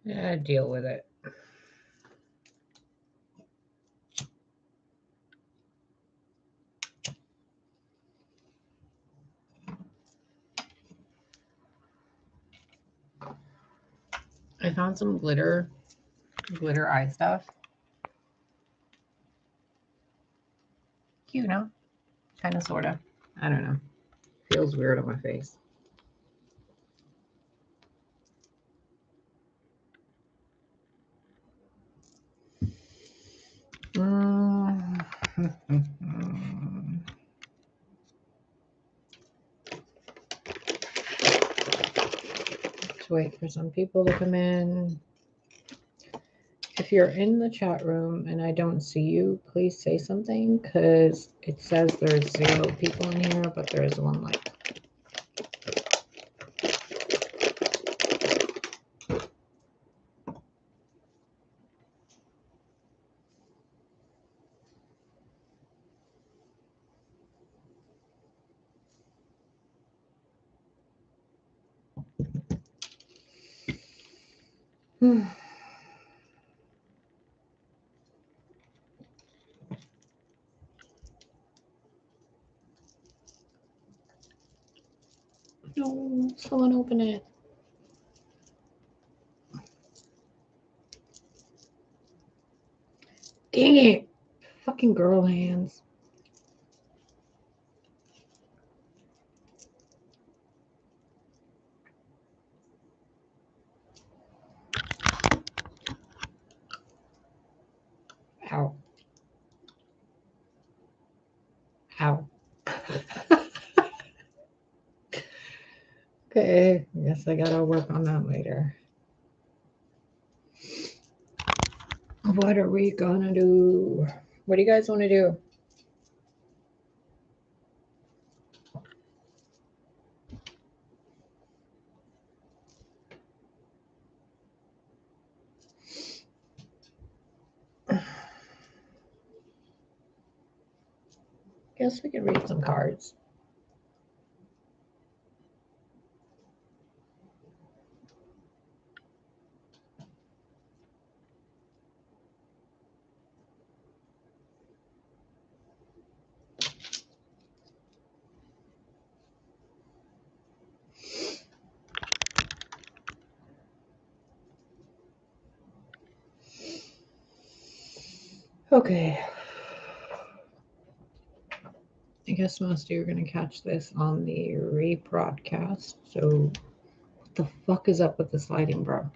Yeah, deal with it. I found some glitter eye stuff. Cute, no? Kind of, sort of. I don't know. Feels weird on my face. Let's wait for some people to come in. If you're in the chat room and I don't see you, please say something, because it says there's 0 people in here, but there is one like. No, someone open it. Dang it. Fucking girl hands. Ow. Ow. Okay, I guess I gotta work on that later. What are we gonna do? What do you guys want to do? Guess we could read some cards. Okay. I guess most of you are going to catch this on the rebroadcast. So, what the fuck is up with this lighting, bro?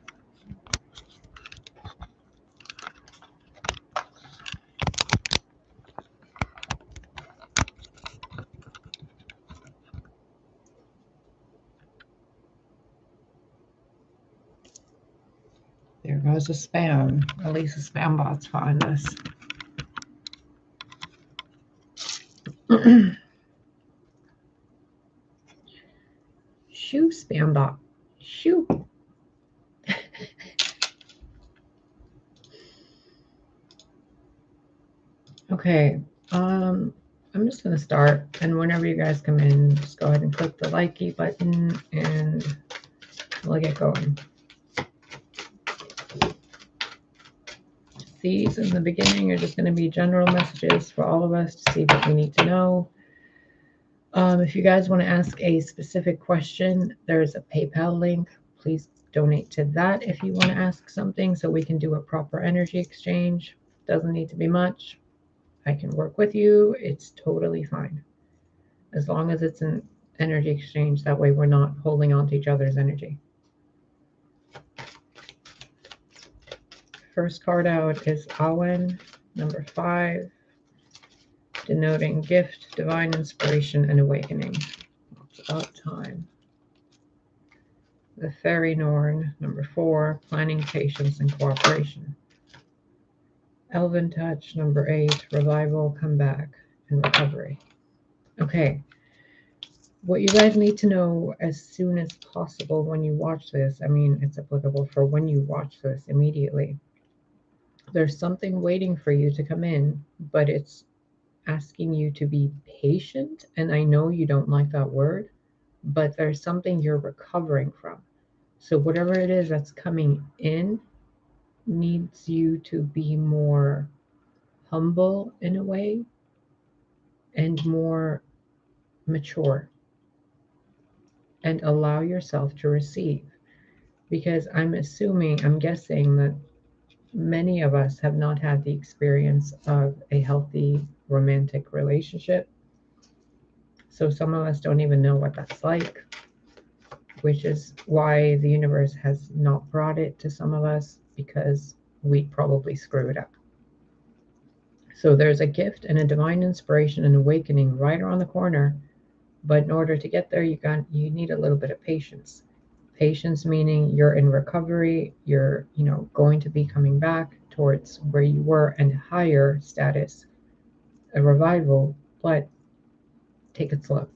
There goes a spam. At least the spam bots find us. Shoo, spam bot. Shoo. Okay. I'm just going to start. And whenever you guys come in, just go ahead and click the likey button and we'll get going. These in the beginning are just going to be general messages for all of us to see what we need to know. If you guys want to ask a specific question, there's a PayPal link. Please donate to that if you want to ask something so we can do a proper energy exchange. Doesn't need to be much. I can work with you. It's totally fine. As long as it's an energy exchange, that way we're not holding on to each other's energy. First card out is Awen, number 5, denoting gift, divine inspiration, and awakening. It's about time. The Fairy Norn, number 4, planning, patience, and cooperation. Elven Touch, number 8, revival, comeback, and recovery. Okay. What you guys need to know as soon as possible when you watch this, I mean, it's applicable for when you watch this immediately. There's something waiting for you to come in, but it's asking you to be patient. And I know you don't like that word, but there's something you're recovering from. So whatever it is that's coming in needs you to be more humble in a way and more mature and allow yourself to receive. Because I'm guessing that many of us have not had the experience of a healthy romantic relationship. So some of us don't even know what that's like, which is why the universe has not brought it to some of us, because we probably screw it up. So there's a gift and a divine inspiration and awakening right around the corner. But in order to get there, you need a little bit of patience. Patience meaning you're in recovery, you're going to be coming back towards where you were and higher status, a revival, but take it slow.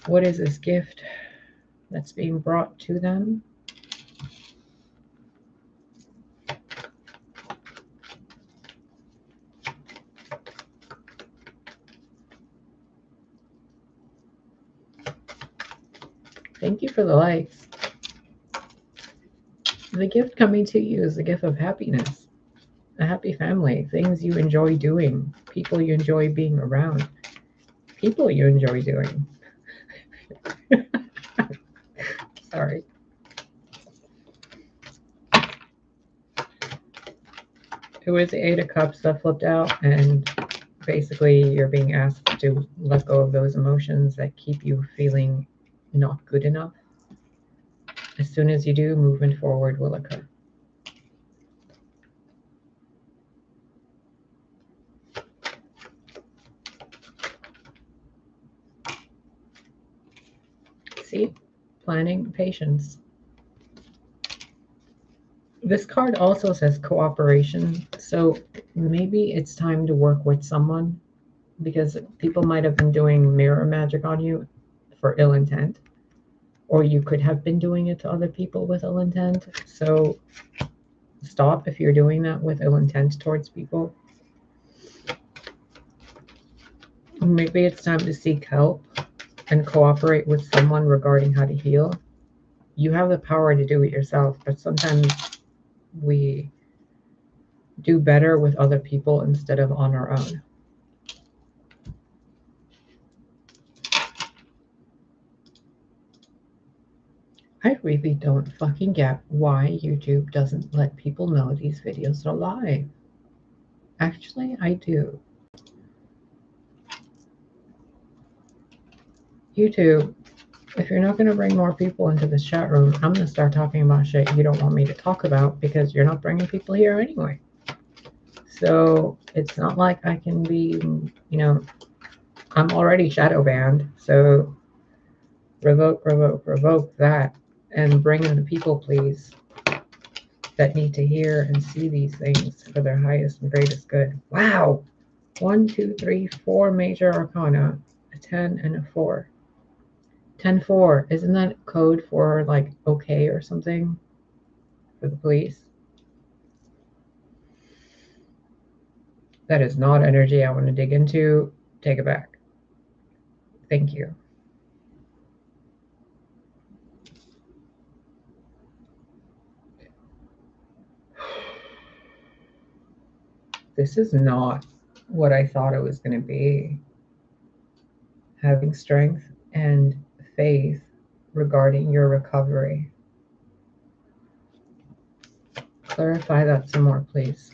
What is this gift that's being brought to them? Thank you for the likes. The gift coming to you is the gift of happiness, a happy family, things you enjoy doing, people you enjoy being around, people you enjoy doing. Sorry. It was the Eight of Cups that flipped out, and basically you're being asked to let go of those emotions that keep you feeling not good enough. As soon as you do, movement forward will occur. See? Planning, patience. This card also says cooperation, so maybe it's time to work with someone, because people might have been doing mirror magic on you for ill intent, or you could have been doing it to other people with ill intent. So stop if you're doing that with ill intent towards people. Maybe it's time to seek help and cooperate with someone regarding how to heal. You have the power to do it yourself, but sometimes we do better with other people instead of on our own. I really don't fucking get why YouTube doesn't let people know these videos are live. Actually, I do. YouTube, if you're not going to bring more people into this chat room, I'm going to start talking about shit you don't want me to talk about, because you're not bringing people here anyway. So it's not like I can be, I'm already shadow banned. So revoke that and bring in the people, please, that need to hear and see these things for their highest and greatest good. Wow. 1, 2, 3, 4 major arcana, a 10 and a 4. 10-4. Isn't that code for like okay or something for the police? That is not energy I want to dig into. Take it back. Thank you. This is not what I thought it was going to be. Having strength and faith regarding your recovery. Clarify that some more, please.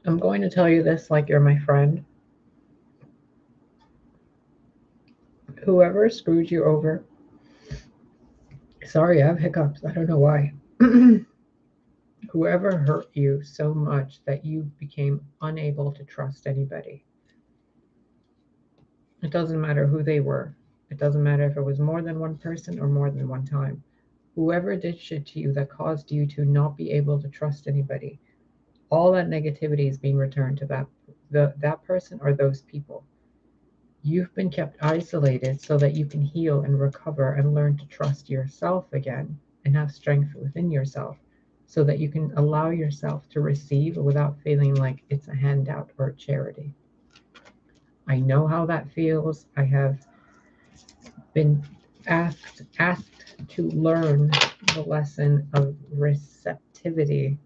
I'm going to tell you this like you're my friend. Whoever screwed you over, sorry, I have hiccups. I don't know why. Whoever hurt you so much that you became unable to trust anybody. It doesn't matter who they were. It doesn't matter if it was more than one person or more than one time. Whoever did shit to you that caused you to not be able to trust anybody, all that negativity is being returned to that person or those people. You've been kept isolated so that you can heal and recover and learn to trust yourself again and have strength within yourself so that you can allow yourself to receive without feeling like it's a handout or a charity. I know how that feels. I have been asked to learn the lesson of receptivity,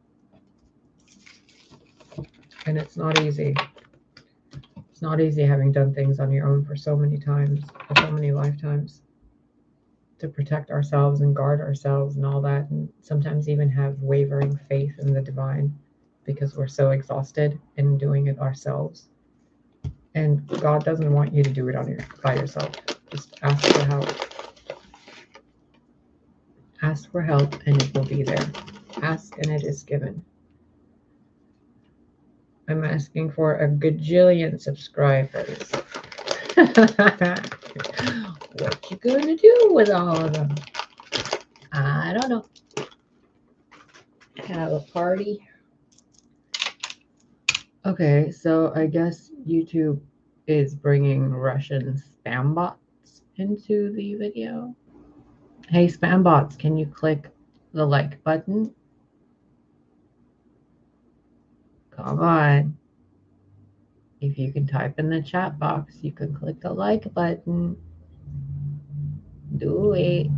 and it's not easy. It's not easy having done things on your own for so many times, for so many lifetimes, to protect ourselves and guard ourselves and all that, and sometimes even have wavering faith in the divine because we're so exhausted in doing it ourselves. And God doesn't want you to do it by yourself. Just ask for help. Ask for help and it will be there. Ask and it is given. I'm asking for a gajillion subscribers. What you gonna do with all of them? I don't know. Have a party. Okay, so I guess YouTube is bringing Russian spam bots into the video. Hey, spam bots, can you click the like button? Come on. If you can type in the chat box, you can click the like button. Do it.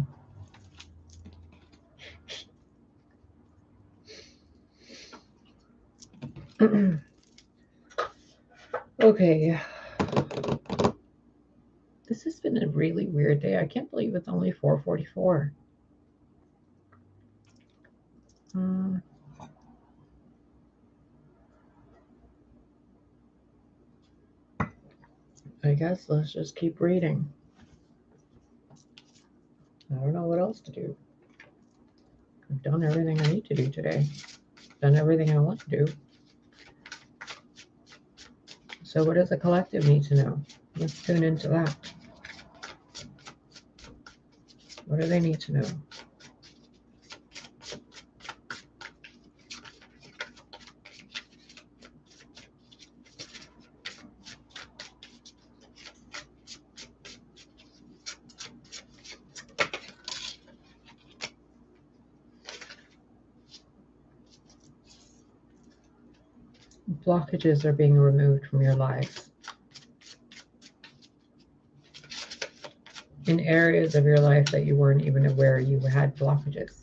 Okay. This has been a really weird day. I can't believe it's only 4:44. I guess let's just keep reading. I don't know what else to do. I've done everything I need to do today. Done everything I want to do. So what does the collective need to know? Let's tune into that. What do they need to know? Blockages are being removed from your lives. In areas of your life that you weren't even aware you had blockages.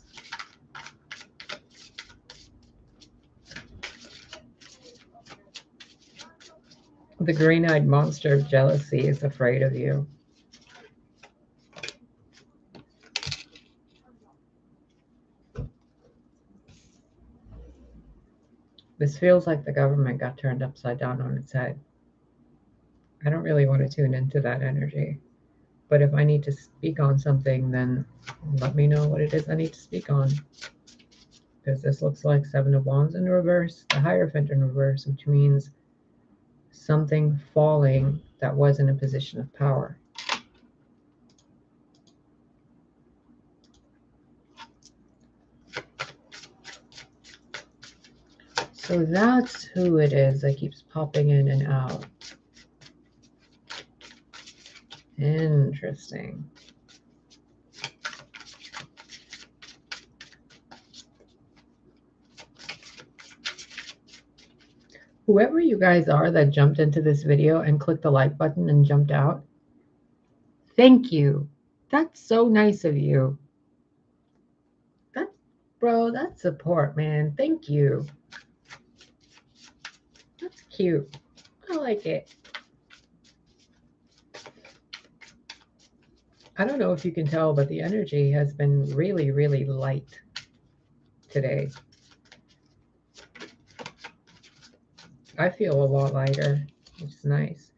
The green-eyed monster of jealousy is afraid of you. This feels like the government got turned upside down on its head. I don't really want to tune into that energy. But if I need to speak on something, then let me know what it is I need to speak on. Because this looks like Seven of Wands in reverse, the Hierophant in reverse, which means something falling that was in a position of power. So that's who it is that keeps popping in and out. Interesting. Whoever you guys are that jumped into this video and clicked the like button and jumped out, thank you. That's so nice of you. Bro, that's support, man. Thank you. That's cute. I like it. I don't know if you can tell, but the energy has been really, really light today. I feel a lot lighter, which is nice.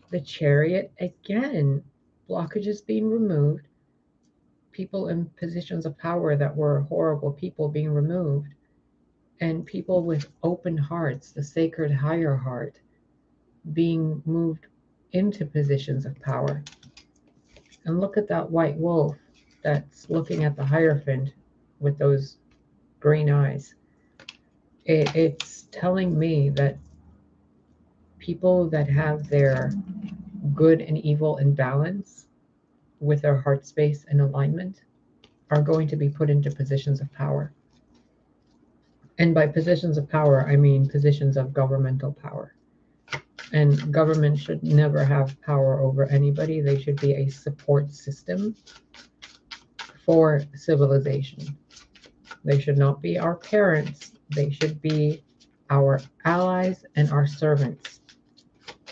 The Chariot, again, blockages being removed. People in positions of power that were horrible people being removed. And people with open hearts, the sacred higher heart, being moved into positions of power. And look at that white wolf that's looking at the Hierophant with those green eyes. It's telling me that people that have their good and evil in balance with their heart space and alignment are going to be put into positions of power. And by positions of power, I mean positions of governmental power. And government should never have power over anybody. They should be a support system for civilization. They should not be our parents. They should be our allies and our servants,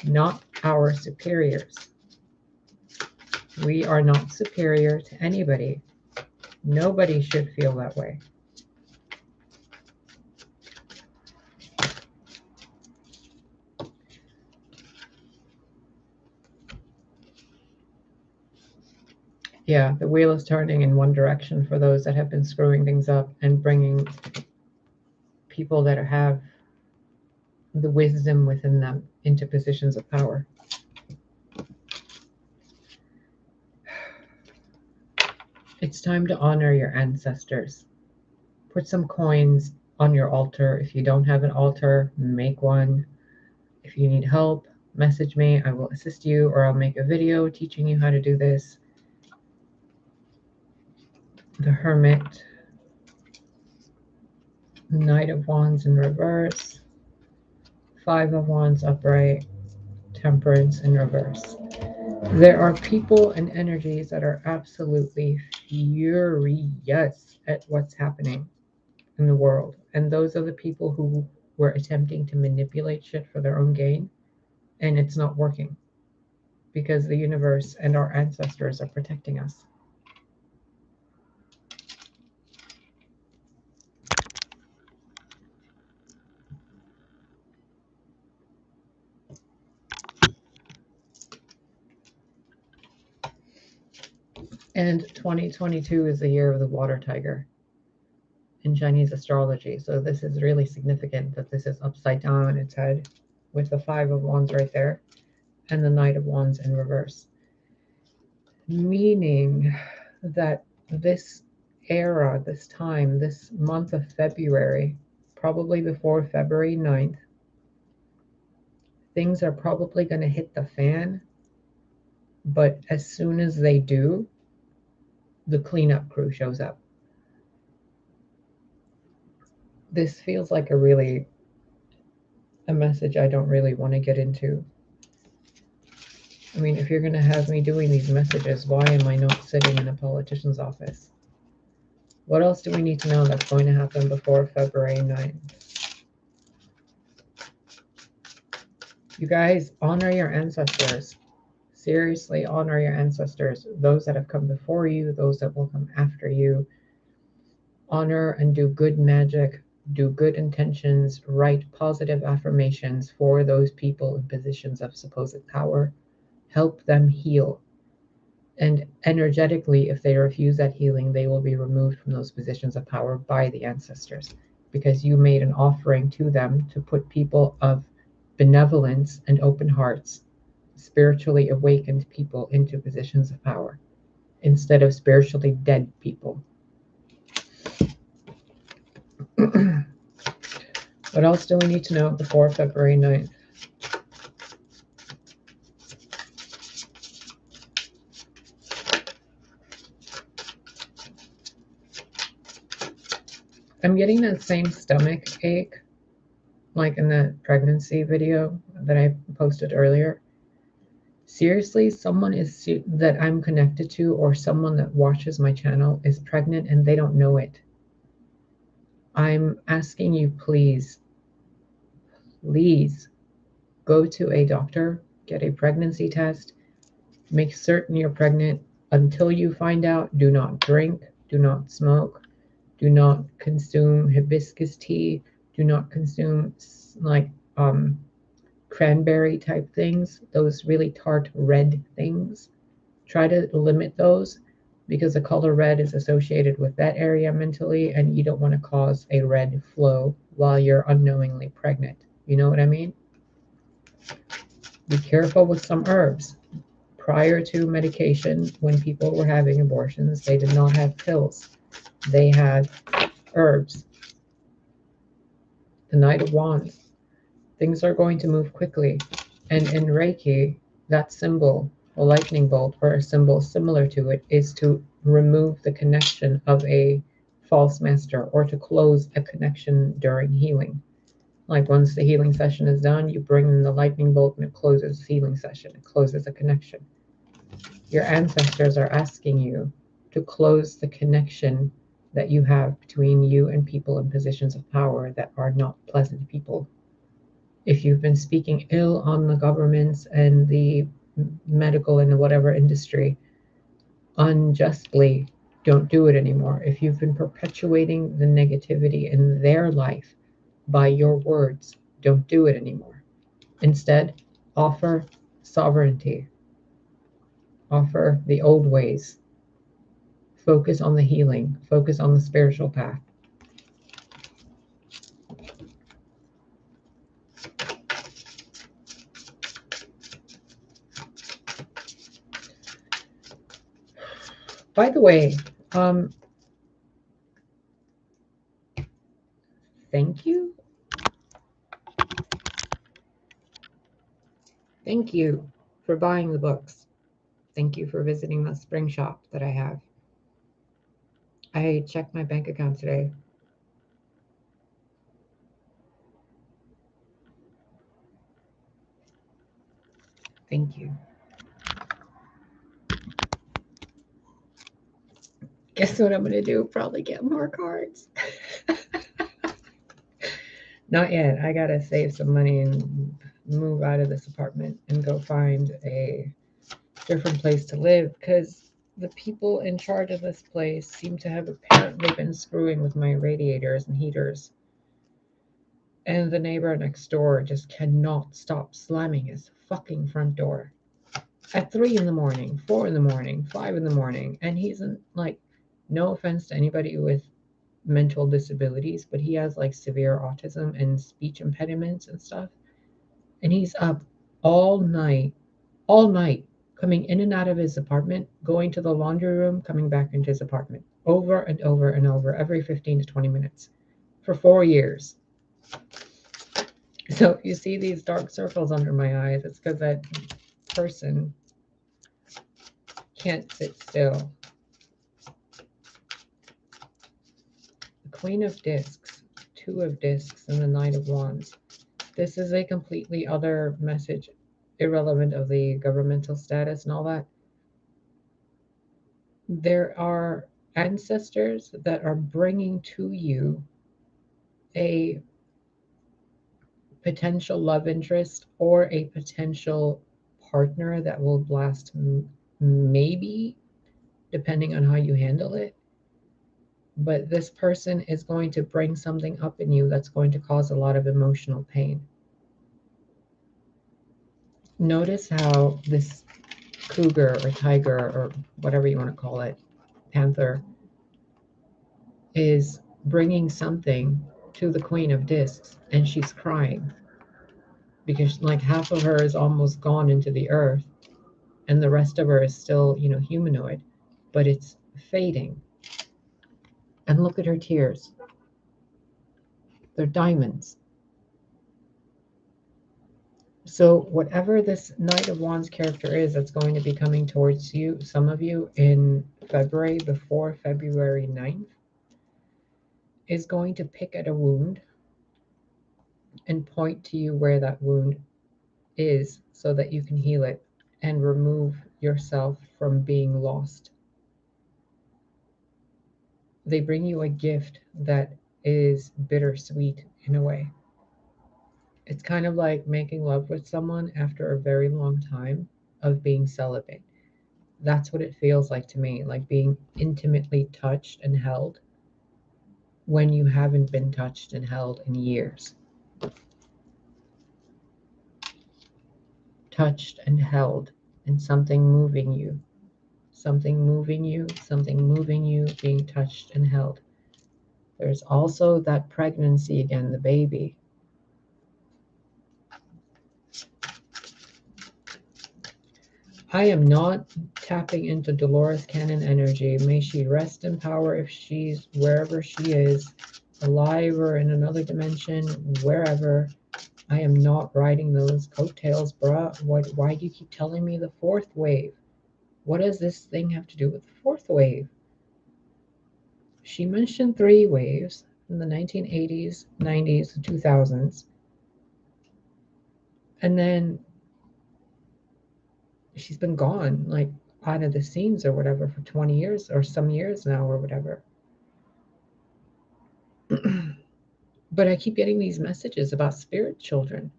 not our superiors. We are not superior to anybody. Nobody should feel that way. Yeah, the wheel is turning in one direction for those that have been screwing things up and bringing people that have the wisdom within them into positions of power. It's time to honor your ancestors. Put some coins on your altar. If you don't have an altar, make one. If you need help, message me. I will assist you, or I'll make a video teaching you how to do this. The Hermit, Knight of Wands in reverse, Five of Wands upright, Temperance in reverse. There are people and energies that are absolutely furious at what's happening in the world. And those are the people who were attempting to manipulate shit for their own gain. And it's not working because the universe and our ancestors are protecting us. And 2022 is the year of the water tiger in Chinese astrology. So this is really significant that this is upside down on its head with the Five of Wands right there and the Knight of Wands in reverse. Meaning that this era, this time, this month of February, probably before February 9th, things are probably going to hit the fan. But as soon as they do, the cleanup crew shows up. This feels like a message I don't really want to get into. I mean, if you're going to have me doing these messages, why am I not sitting in a politician's office? What else do we need to know that's going to happen before February 9th? You guys, honor your ancestors. Seriously, honor your ancestors. Those that have come before you, those that will come after you. Honor and do good magic, do good intentions, write positive affirmations for those people in positions of supposed power. Help them heal. And energetically, if they refuse that healing, they will be removed from those positions of power by the ancestors, because you made an offering to them to put people of benevolence and open hearts, spiritually awakened people into positions of power instead of spiritually dead people. What else do we need to know before February 9th? I'm getting that same stomach ache like in that pregnancy video that I posted earlier. Seriously, someone is that I'm connected to, or someone that watches my channel, is pregnant and they don't know it. I'm asking you, please go to a doctor, get a pregnancy test, make certain you're pregnant. Until you find out, do not drink, do not smoke, do not consume hibiscus tea, do not consume like cranberry type things, those really tart red things. Try to limit those, because the color red is associated with that area mentally, and you don't want to cause a red flow while you're unknowingly pregnant. You know what I mean? Be careful with some herbs. Prior to medication, when people were having abortions, they did not have pills. They had herbs. The Knight of Wands. Things are going to move quickly. And in Reiki, That symbol, a lightning bolt or a symbol similar to it, is to remove the connection of a false master or to close a connection during healing. Like once the healing session is done, you bring in the lightning bolt and it closes the healing session. It closes a connection. Your ancestors are asking you to close the connection that you have between you and people in positions of power that are not pleasant people. If you've been speaking ill on the governments and the medical and whatever industry unjustly, don't do it anymore. If you've been perpetuating the negativity in their life by your words, don't do it anymore. Instead, offer sovereignty, offer the old ways, focus on the healing, focus on the spiritual path. By the way, thank you. Thank you for buying the books. Thank you for visiting the spring shop that I have. I checked my bank account today. Thank you. Guess what I'm going to do? Probably get more cards. Not yet. I got to save some money and move out of this apartment and go find a different place to live because the people in charge of this place seem to have apparently been screwing with my radiators and heaters. And the neighbor next door just cannot stop slamming his fucking front door at 3 in the morning, 4 in the morning, 5 in the morning. And he's like, no offense to anybody with mental disabilities, but he has like severe autism and speech impediments and stuff. And he's up all night, coming in and out of his apartment, going to the laundry room, coming back into his apartment over and over and over every 15 to 20 minutes for 4 years. So you see these dark circles under my eyes. It's because that person can't sit still. The Queen of Discs, Two of Discs, and the Knight of Wands. This is a completely other message, irrelevant of the governmental status and all that. There are ancestors that are bringing to you a potential love interest or a potential partner that will last maybe, depending on how you handle it. But this person is going to bring something up in you that's going to cause a lot of emotional pain. Notice how this cougar or tiger or whatever you want to call it, panther, is bringing something to the Queen of Discs and she's crying because like half of her is almost gone into the earth and the rest of her is still, humanoid, but it's fading. And look at her tears. They're diamonds. So whatever this Knight of Wands character is that's going to be coming towards you, some of you in February, before February 9th, is going to pick at a wound and point to you where that wound is so that you can heal it and remove yourself from being lost. They bring you a gift that is bittersweet in a way. It's kind of like making love with someone after a very long time of being celibate. That's what it feels like to me, like being intimately touched and held when you haven't been touched and held in years. Touched and held, and something moving you, something moving you, something moving you, being touched and held. There's also that pregnancy again, the baby. I am not tapping into Dolores Cannon energy. May she rest in power if she's wherever she is, alive or in another dimension, wherever. I am not riding those coattails, bruh. Why do you keep telling me the fourth wave? What does this thing have to do with the fourth wave? She mentioned 3 waves in the 1980s, 90s, 2000s. And then she's been gone, like out of the scenes or whatever for 20 years or some years now or whatever. But I keep getting these messages about spirit children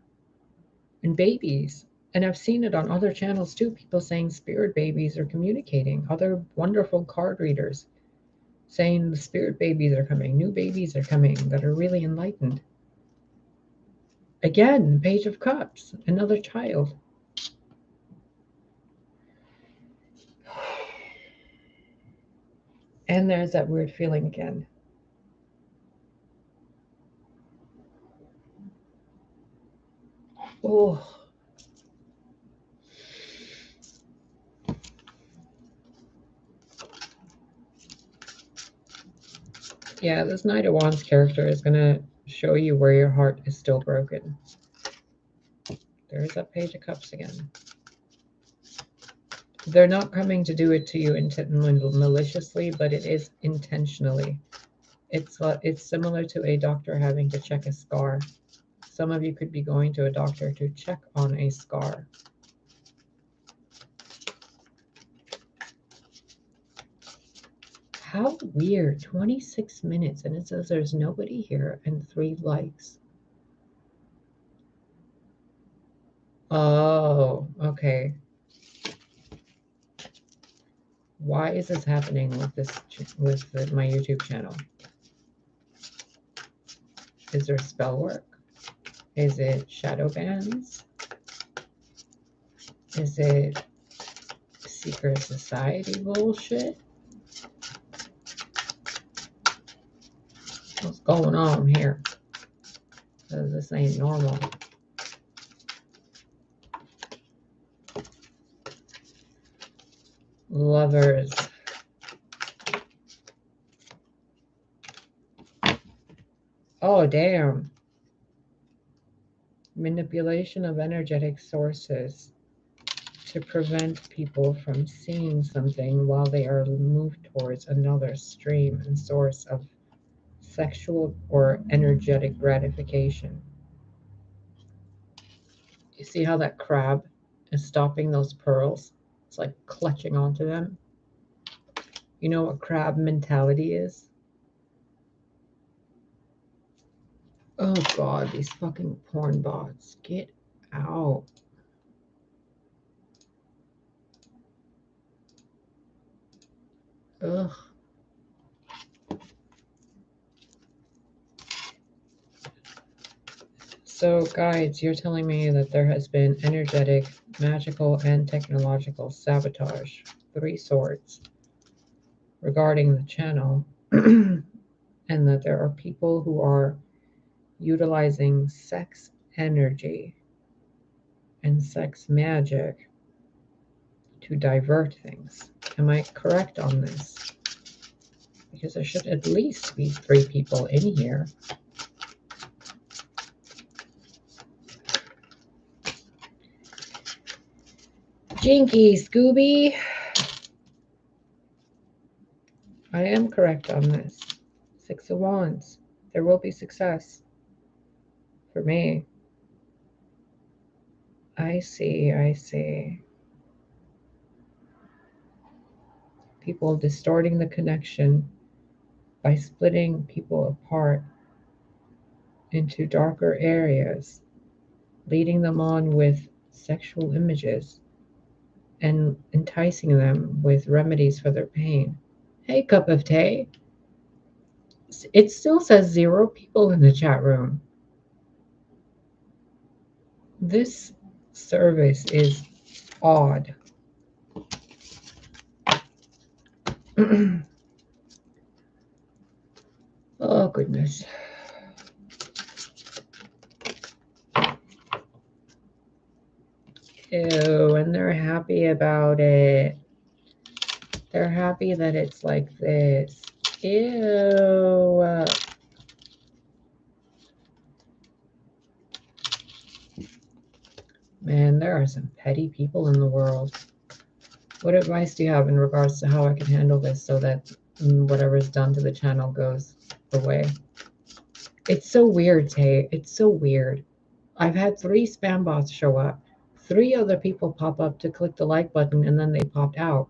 and babies. And I've seen it on other channels too. People saying spirit babies are communicating. Other wonderful card readers saying the spirit babies are coming. New babies are coming that are really enlightened. Again, Page of Cups, another child. And there's that weird feeling again. Oh. Yeah, this Knight of Wands character is going to show you where your heart is still broken. There's that Page of Cups again. They're not coming to do it to you maliciously, but it is intentionally. It's similar to a doctor having to check a scar. Some of you could be going to a doctor to check on a scar. How weird. 26 minutes and it says there's nobody here and 3 likes. Oh, okay. Why is this happening with my YouTube channel? Is there spell work? Is it shadow bans? Is it secret society bullshit? What's going on here? Because this ain't normal. Lovers. Oh, damn. Manipulation of energetic sources to prevent people from seeing something while they are moved towards another stream and source of sexual or energetic gratification. You see how that crab is stopping those pearls? It's like clutching onto them. You know what crab mentality is? Oh God, these fucking porn bots. Get out. Ugh. So, guides, you're telling me that there has been energetic, magical, and technological sabotage, 3 swords, regarding the channel, and that there are people who are utilizing sex energy and sex magic to divert things. Am I correct on this? Because there should at least be 3 people in here. Jinky, Scooby. I am correct on this. 6 of Wands. There will be success. For me. I see, I see. People distorting the connection by splitting people apart into darker areas, leading them on with sexual images and enticing them with remedies for their pain. Hey, cup of tea. It still says 0 people in the chat room. This service is odd. Oh, goodness. Ew, and they're happy about it. They're happy that it's like this. Ew. Man, there are some petty people in the world. What advice do you have in regards to how I can handle this so that whatever is done to the channel goes away? It's so weird, Tay. It's so weird. I've had 3 spam bots show up. 3 other people pop up to click the like button and then they popped out.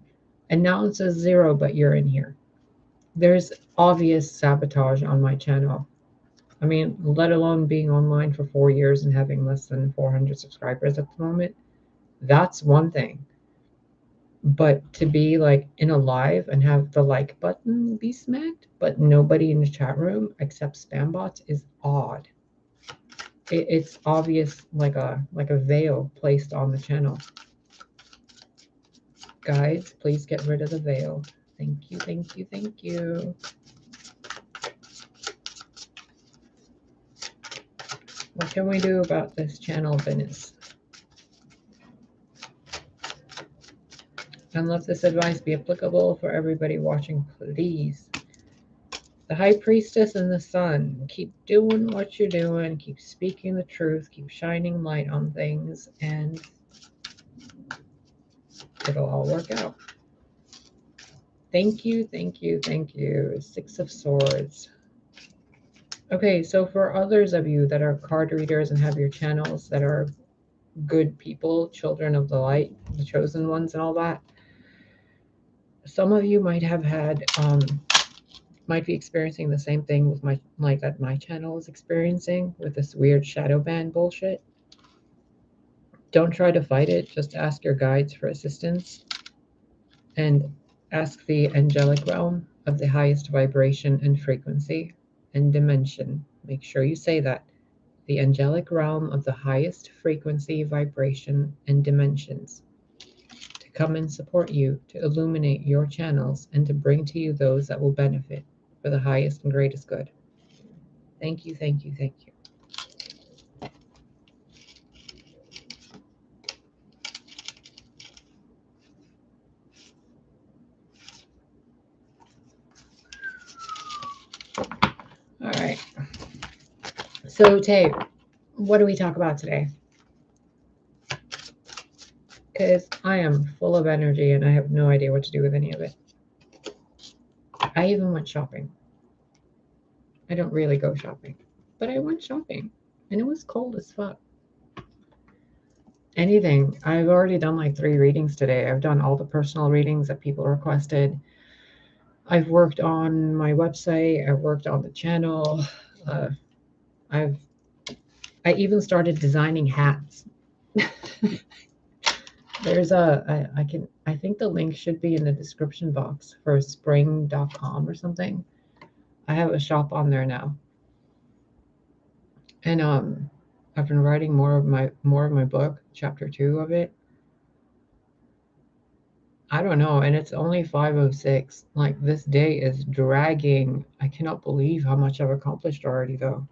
And now it says 0, but you're in here. There's obvious sabotage on my channel. I mean, let alone being online for 4 years and having less than 400 subscribers at the moment. That's one thing. But to be like in a live and have the like button be smacked, but nobody in the chat room except spam bots is odd. It's obvious, like a veil placed on the channel. Guides, please get rid of the veil. Thank you, thank you, thank you. What can we do about this channel business? And let this advice be applicable for everybody watching, please. The High Priestess and the Sun. Keep doing what you're doing. Keep speaking the truth. Keep shining light on things. And it'll all work out. Thank you, thank you, thank you. 6 of Swords. Okay, so for others of you that are card readers and have your channels that are good people, children of the light, the chosen ones and all that, some of you might have had, might be experiencing the same thing with that my channel is experiencing with this weird shadow ban bullshit. Don't try to fight it. Just ask your guides for assistance and ask the angelic realm of the highest vibration and frequency and dimension. Make sure you say that. The angelic realm of the highest frequency, vibration, and dimensions to come and support you, to illuminate your channels, and to bring to you those that will benefit for the highest and greatest good. Thank you, thank you, thank you. All right. So, Tay, what do we talk about today? Because I am full of energy and I have no idea what to do with any of it. I even went shopping. I don't really go shopping, but I went shopping and it was cold as fuck. Anything. I've already done like 3 readings today. I've done all the personal readings that people requested. I've worked on my website. I've worked on the channel. I even started designing hats. There's I think the link should be in the description box for spring.com or something. I have a shop on there now. And I've been writing more of my book, chapter 2 of it. I don't know, and it's only 5:06. Like, this day is dragging. I cannot believe how much I've accomplished already, though.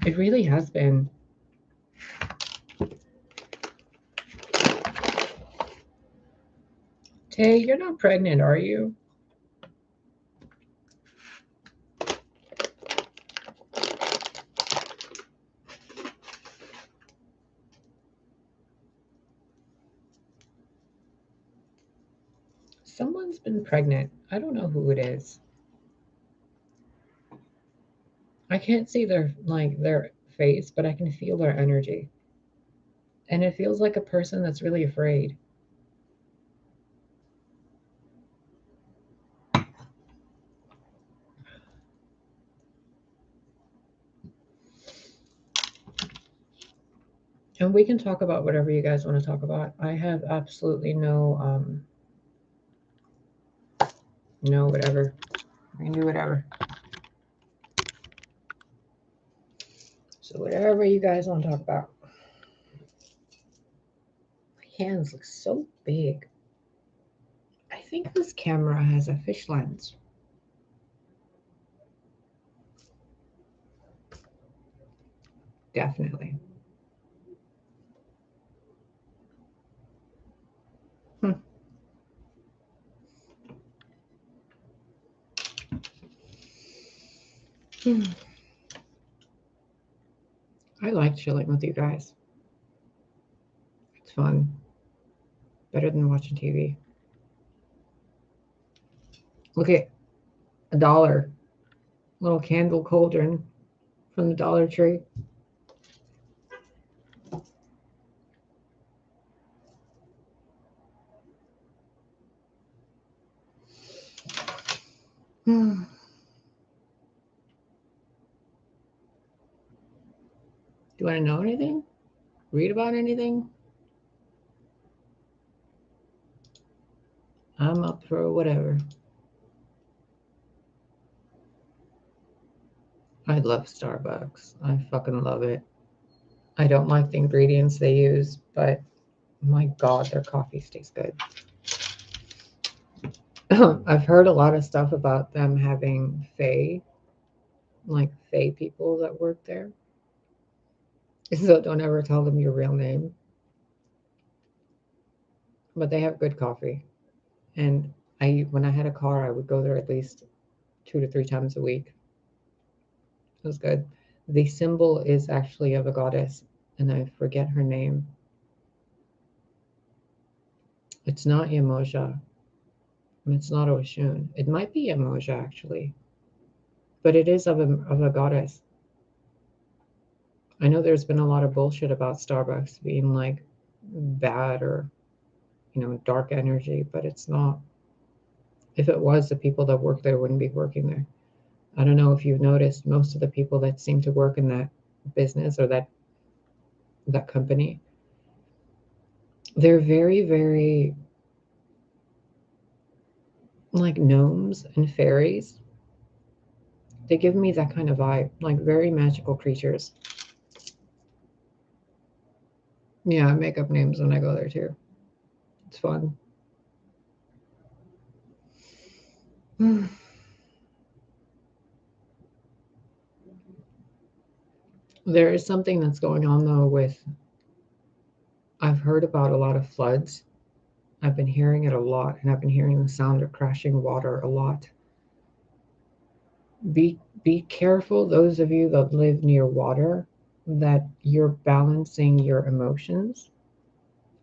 It really has been. Tay, you're not pregnant, are you? Someone's been pregnant. I don't know who it is. I can't see their face, but I can feel their energy. And it feels like a person that's really afraid. And we can talk about whatever you guys want to talk about. I have absolutely no whatever. We can do whatever. So whatever you guys want to talk about. My hands look so big. I think this camera has a fish lens. Definitely. I like chilling with you guys. It's fun. Better than watching TV. Look at $1. Little candle cauldron from the Dollar Tree. Do you want to know anything? Read about anything? I'm up for whatever. I love Starbucks. I fucking love it. I don't like the ingredients they use, but my God, their coffee tastes good. I've heard a lot of stuff about them having fae people that work there. So don't ever tell them your real name. But they have good coffee. And when I had a car, I would go there at least 2 to 3 times a week. It was good. The symbol is actually of a goddess, and I forget her name. It's not Yamoja. It's not Oshun. It might be Yamoja, actually. But it is of a goddess. I know there's been a lot of bullshit about Starbucks being like bad or, dark energy, but it's not. If it was, the people that work there wouldn't be working there. I don't know if you've noticed, most of the people that seem to work in that business or that company, they're very, very like gnomes and fairies. They give me that kind of vibe, like very magical creatures. Yeah, I make up names when I go there too. It's fun. There is something that's going on though I've heard about a lot of floods. I've been hearing it a lot, and I've been hearing the sound of crashing water a lot. Be careful, those of you that live near water, that you're balancing your emotions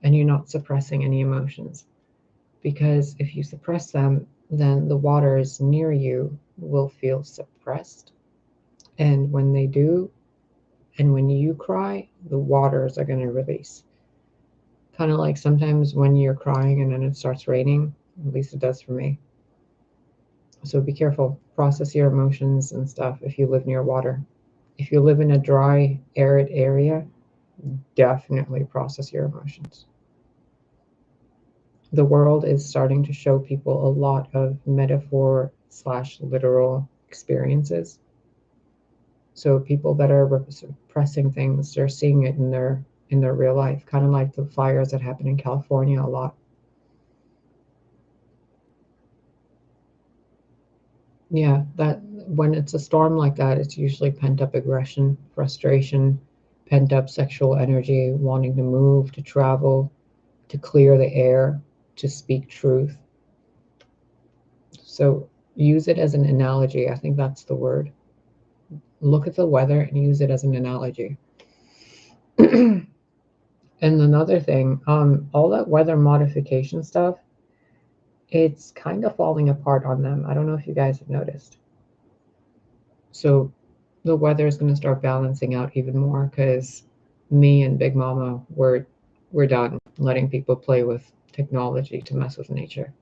and you're not suppressing any emotions. Because if you suppress them, then the waters near you will feel suppressed. And when they do, and when you cry, the waters are going to release. Kind of like sometimes when you're crying and then it starts raining, at least it does for me. So be careful, process your emotions and stuff if you live near water. If you live in a dry, arid area, definitely process your emotions. The world is starting to show people a lot of metaphor/literal experiences. So people that are repressing things, they're seeing it in their real life, kind of like the fires that happen in California a lot. Yeah, that when it's a storm like that, it's usually pent up aggression, frustration, pent up sexual energy, wanting to move, to travel, to clear the air, to speak truth. So use it as an analogy. I think that's the word. Look at the weather and use it as an analogy. And another thing, all that weather modification stuff, it's kind of falling apart on them. I don't know if you guys have noticed. So the weather is going to start balancing out even more because me and Big Mama, we're done letting people play with technology to mess with nature.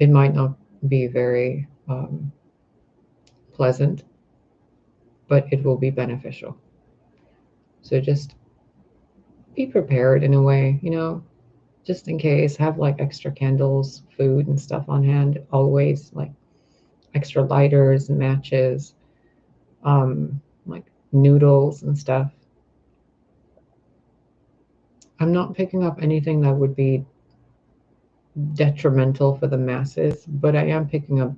It might not be very pleasant, but it will be beneficial. So just be prepared in a way, just in case. Have like extra candles, food, and stuff on hand always, like extra lighters and matches, like noodles and stuff. I'm not picking up anything that would be detrimental for the masses, but I am picking up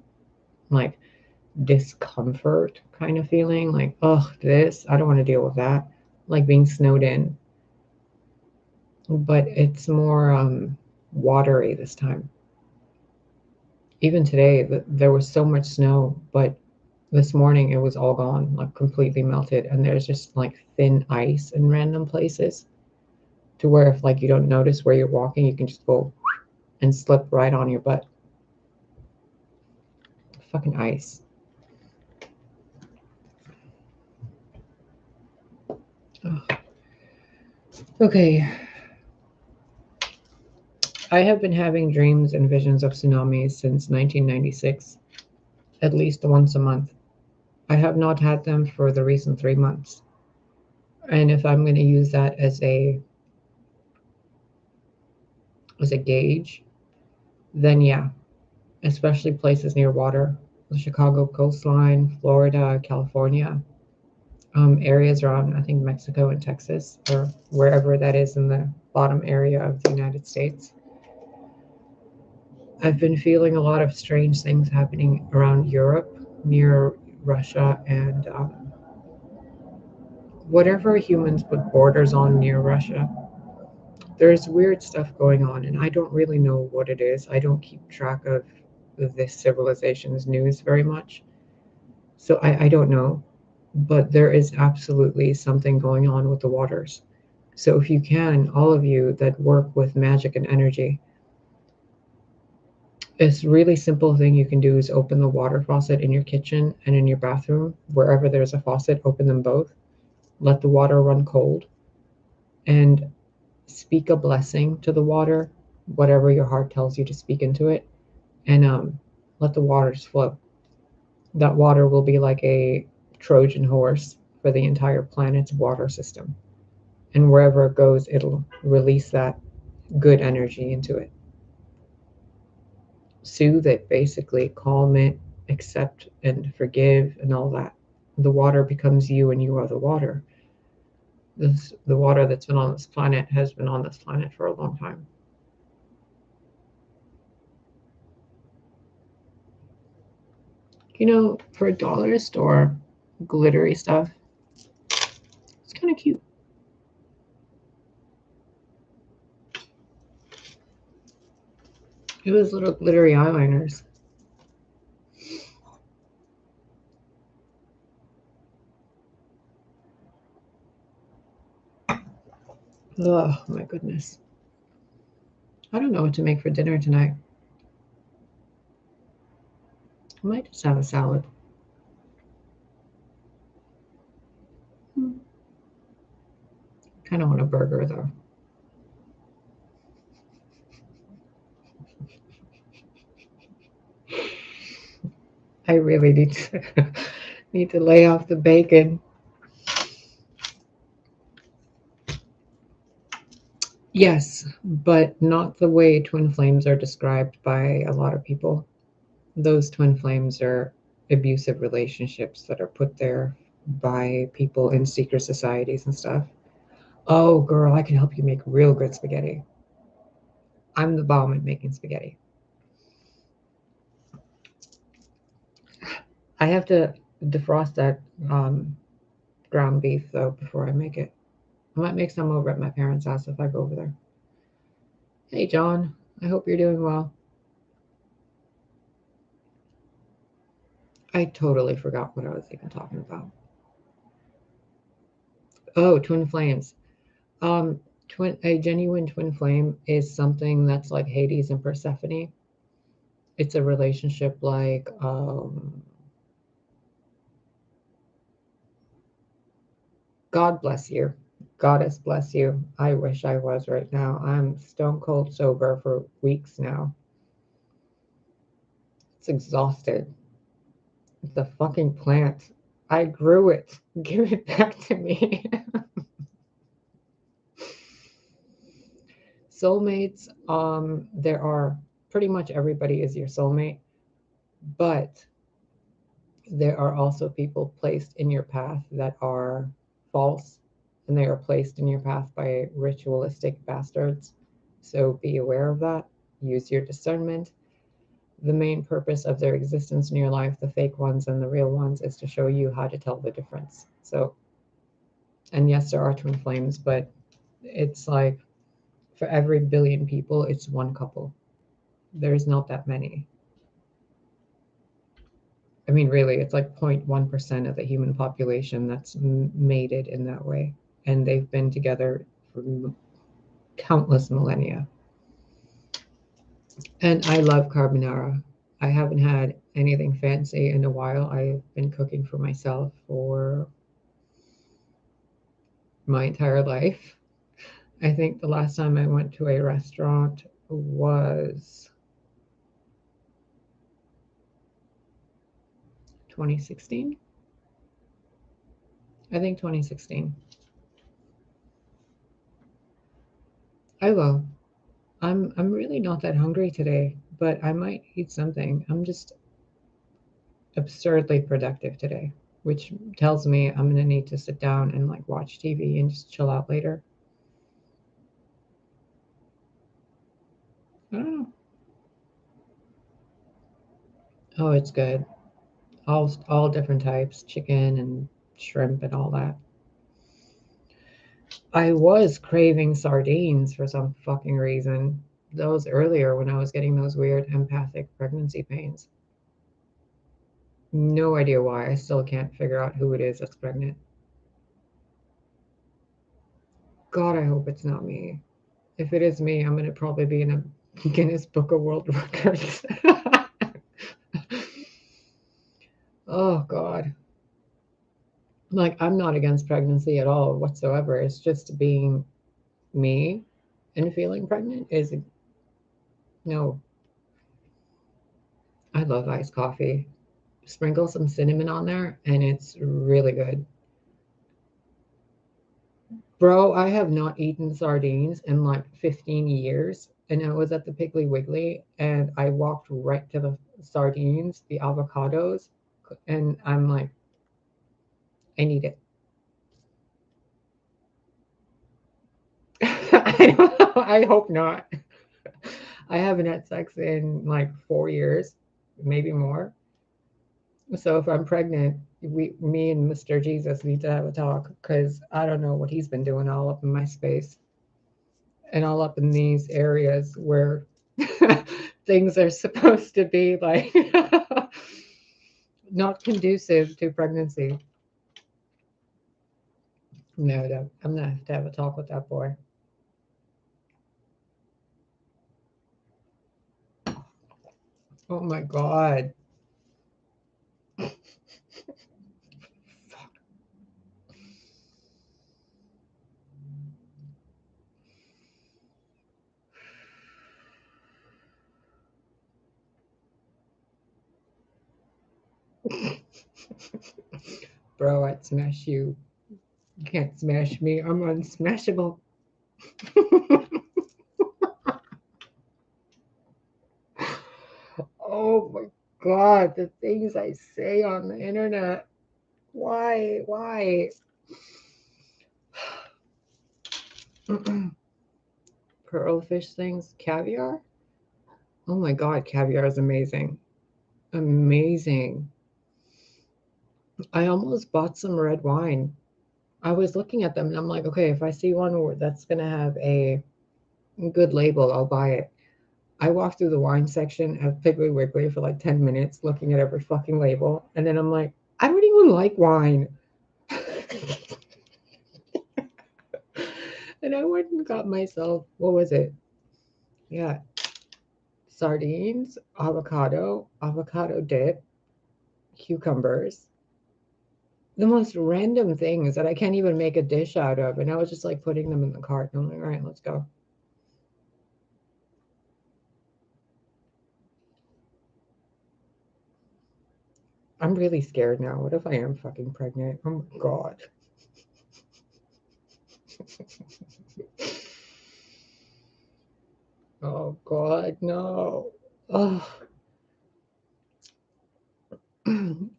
like discomfort kind of feeling, like, oh, I don't want to deal with that, like being snowed in. But it's more watery this time. Even today, there was so much snow, but This morning it was all gone, like completely melted, and there's just like thin ice in random places to where if like you don't notice where you're walking, you can just go and slip right on your butt. Fucking ice. Ugh. Okay. I have been having dreams and visions of tsunamis since 1996, at least once a month. I have not had them for the recent 3 months. And if I'm going to use that as a gauge, then yeah, especially places near water, the Chicago coastline, Florida, California, areas around, I think, Mexico and Texas, or wherever that is in the bottom area of the United States. I've been feeling a lot of strange things happening around Europe, near Russia, and whatever humans put borders on near Russia. There's weird stuff going on, and I don't really know what it is. I don't keep track of this civilization's news very much, so I don't know. But there is absolutely something going on with the waters. So if you can, all of you that work with magic and energy, it's really simple thing you can do is open the water faucet in your kitchen and in your bathroom. Wherever there's a faucet, open them both. Let the water run cold and speak a blessing to the water, whatever your heart tells you to speak into it, and let the waters flow. That water will be like a Trojan horse for the entire planet's water system. And wherever it goes, it'll release that good energy into it. Soothe it, basically, calm it, accept and forgive, and all that. The water becomes you, and you are the water. The water that's been on this planet has been on this planet for a long time. You know, for a dollar store, glittery stuff, it's kind of cute. It was little glittery eyeliners. Oh my goodness. I don't know what to make for dinner tonight. I might just have a salad. Kind of want a burger though. I really need to lay off the bacon. Yes, but not the way twin flames are described by a lot of people. Those twin flames are abusive relationships that are put there by people in secret societies and stuff. Oh, girl, I can help you make real good spaghetti. I'm the bomb at making spaghetti. I have to defrost that ground beef though before I make it. I might make some over at my parents' house if I go over there. Hey, John, I hope you're doing well. I totally forgot what I was even talking about. Oh, twin flames. A genuine twin flame is something that's like Hades and Persephone. It's a relationship like God bless you. Goddess bless you. I wish I was right now. I'm stone cold sober for weeks now. It's exhausted. It's a fucking plant. I grew it. Give it back to me. Soulmates, there are pretty much everybody is your soulmate, but there are also people placed in your path that are false, and they are placed in your path by ritualistic bastards. So be aware of that. Use your discernment. The main purpose of their existence in your life, the fake ones and the real ones, is to show you how to tell the difference. So, and yes, there are twin flames, but it's like for every billion people, it's one couple. There's not that many. I mean, really, it's like 0.1% of the human population that's mated in that way. And they've been together for countless millennia. And I love carbonara. I haven't had anything fancy in a while. I've been cooking for myself for my entire life. I think the last time I went to a restaurant was 2016. I think 2016. I will. I'm really not that hungry today, but I might eat something. I'm just absurdly productive today, which tells me I'm gonna need to sit down and like watch TV and just chill out later. I don't know. Oh, it's good. All different types, chicken and shrimp and all that. I was craving sardines for some fucking reason. Those earlier when I was getting those weird empathic pregnancy pains. No idea why. I still can't figure out who it is that's pregnant. God, I hope it's not me. If it is me, I'm gonna probably be in a Guinness Book of World Records. Oh God. Like, I'm not against pregnancy at all whatsoever. It's just being me and feeling pregnant is no. I love iced coffee. Sprinkle some cinnamon on there and it's really good. Bro, I have not eaten sardines in like 15 years. And I was at the Piggly Wiggly and I walked right to the sardines, the avocados, and I'm like, I need it. I don't know. I hope not. I haven't had sex in like 4 years, maybe more. So if I'm pregnant, me and Mr. Jesus need to have a talk because I don't know what he's been doing all up in my space and all up in these areas where things are supposed to be like not conducive to pregnancy. No, no, I'm gonna have to have a talk with that boy. Oh my God. Bro, I'd smash you. You can't smash me. I'm unsmashable. Oh my God, the things I say on the internet. Why? Why? Pearlfish things, caviar? Oh my God, caviar is amazing. Amazing. I almost bought some red wine. I was looking at them and I'm like, okay, if I see one that's going to have a good label, I'll buy it. I walked through the wine section of Piggly Wiggly for like 10 minutes looking at every fucking label. And then I'm like, I don't even like wine. And I went and got myself, what was it? Yeah, sardines, avocado dip, cucumbers. The most random things that I can't even make a dish out of. And I was just like putting them in the cart. And I'm like, all right, let's go. I'm really scared now. What if I am fucking pregnant? Oh my God. Oh God, no. Oh.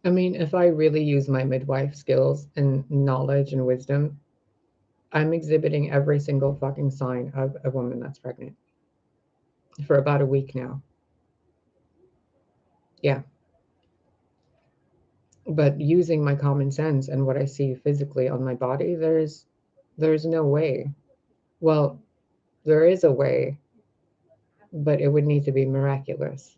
I mean, if I really use my midwife skills and knowledge and wisdom, I'm exhibiting every single fucking sign of a woman that's pregnant for about a week now. Yeah. But using my common sense and what I see physically on my body, there's no way. Well, there is a way, but it would need to be miraculous.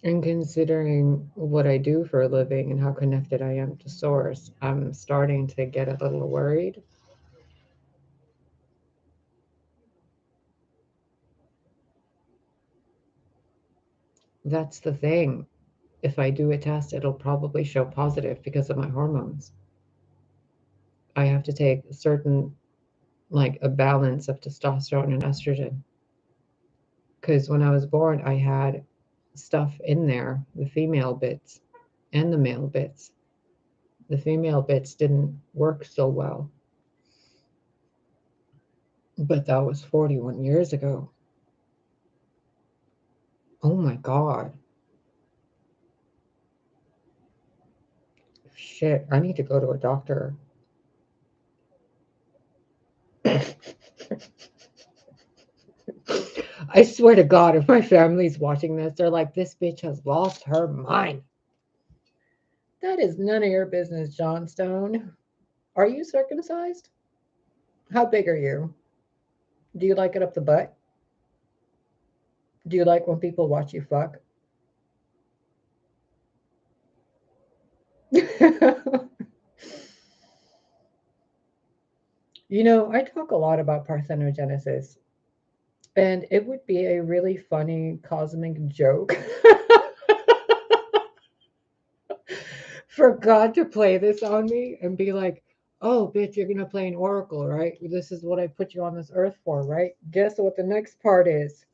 And considering what I do for a living and how connected I am to Source, I'm starting to get a little worried. That's the thing. If I do a test, it'll probably show positive because of my hormones. I have to take certain, like a balance of testosterone and estrogen. Because when I was born, I had stuff in there, the female bits and the male bits. The female bits didn't work so well, but that was 41 years ago. Oh my God. Shit, I need to go to a doctor. I swear to God, if my family's watching this, they're like, this bitch has lost her mind. That is none of your business, Johnstone. Are you circumcised? How big are you? Do you like it up the butt? Do you like when people watch you fuck? I talk a lot about parthenogenesis, and it would be a really funny cosmic joke for God to play this on me and be like, oh, bitch, you're going to play an oracle, right? This is what I put you on this earth for, right? Guess what the next part is?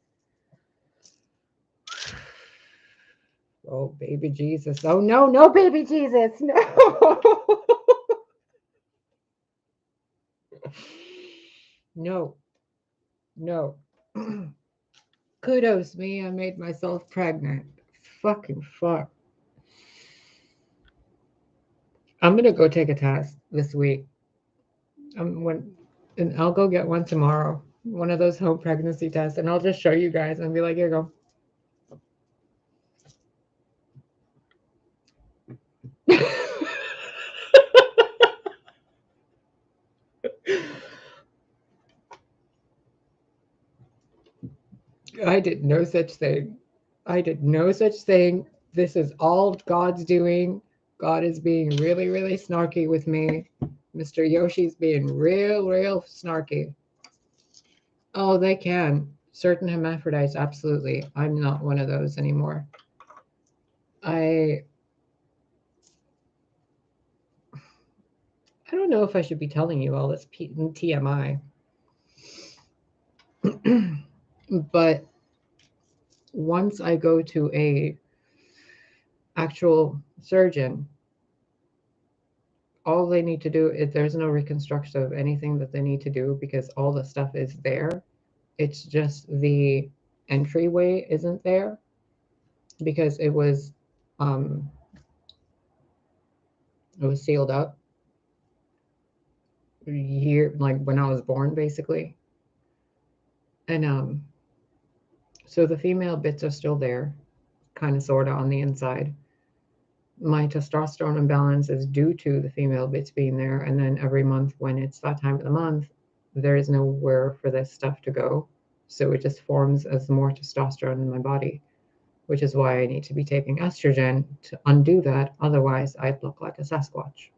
Oh, baby Jesus. Oh, no, no, baby Jesus. No. No, no. Kudos me. I made myself pregnant. Fucking fuck. I'm going to go take a test this week. And I'll go get one tomorrow. One of those home pregnancy tests. And I'll just show you guys and be like, here you go. I did no such thing. I did no such thing. This is all God's doing. God is being really, really snarky with me. Mr. Yoshi's being real, real snarky. Oh, they can. Certain hermaphrodites, absolutely. I'm not one of those anymore. I don't know if I should be telling you all this TMI. But once I go to a actual surgeon, all they need to do is there's no reconstruction of anything that they need to do because all the stuff is there. It's just the entryway isn't there because um it was sealed up here like when I was born basically. And so the female bits are still there, kind of sort of on the inside. My testosterone imbalance is due to the female bits being there, and then every month when it's that time of the month, there is nowhere for this stuff to go. So it just forms as more testosterone in my body, which is why I need to be taking estrogen to undo that. Otherwise, I'd look like a Sasquatch.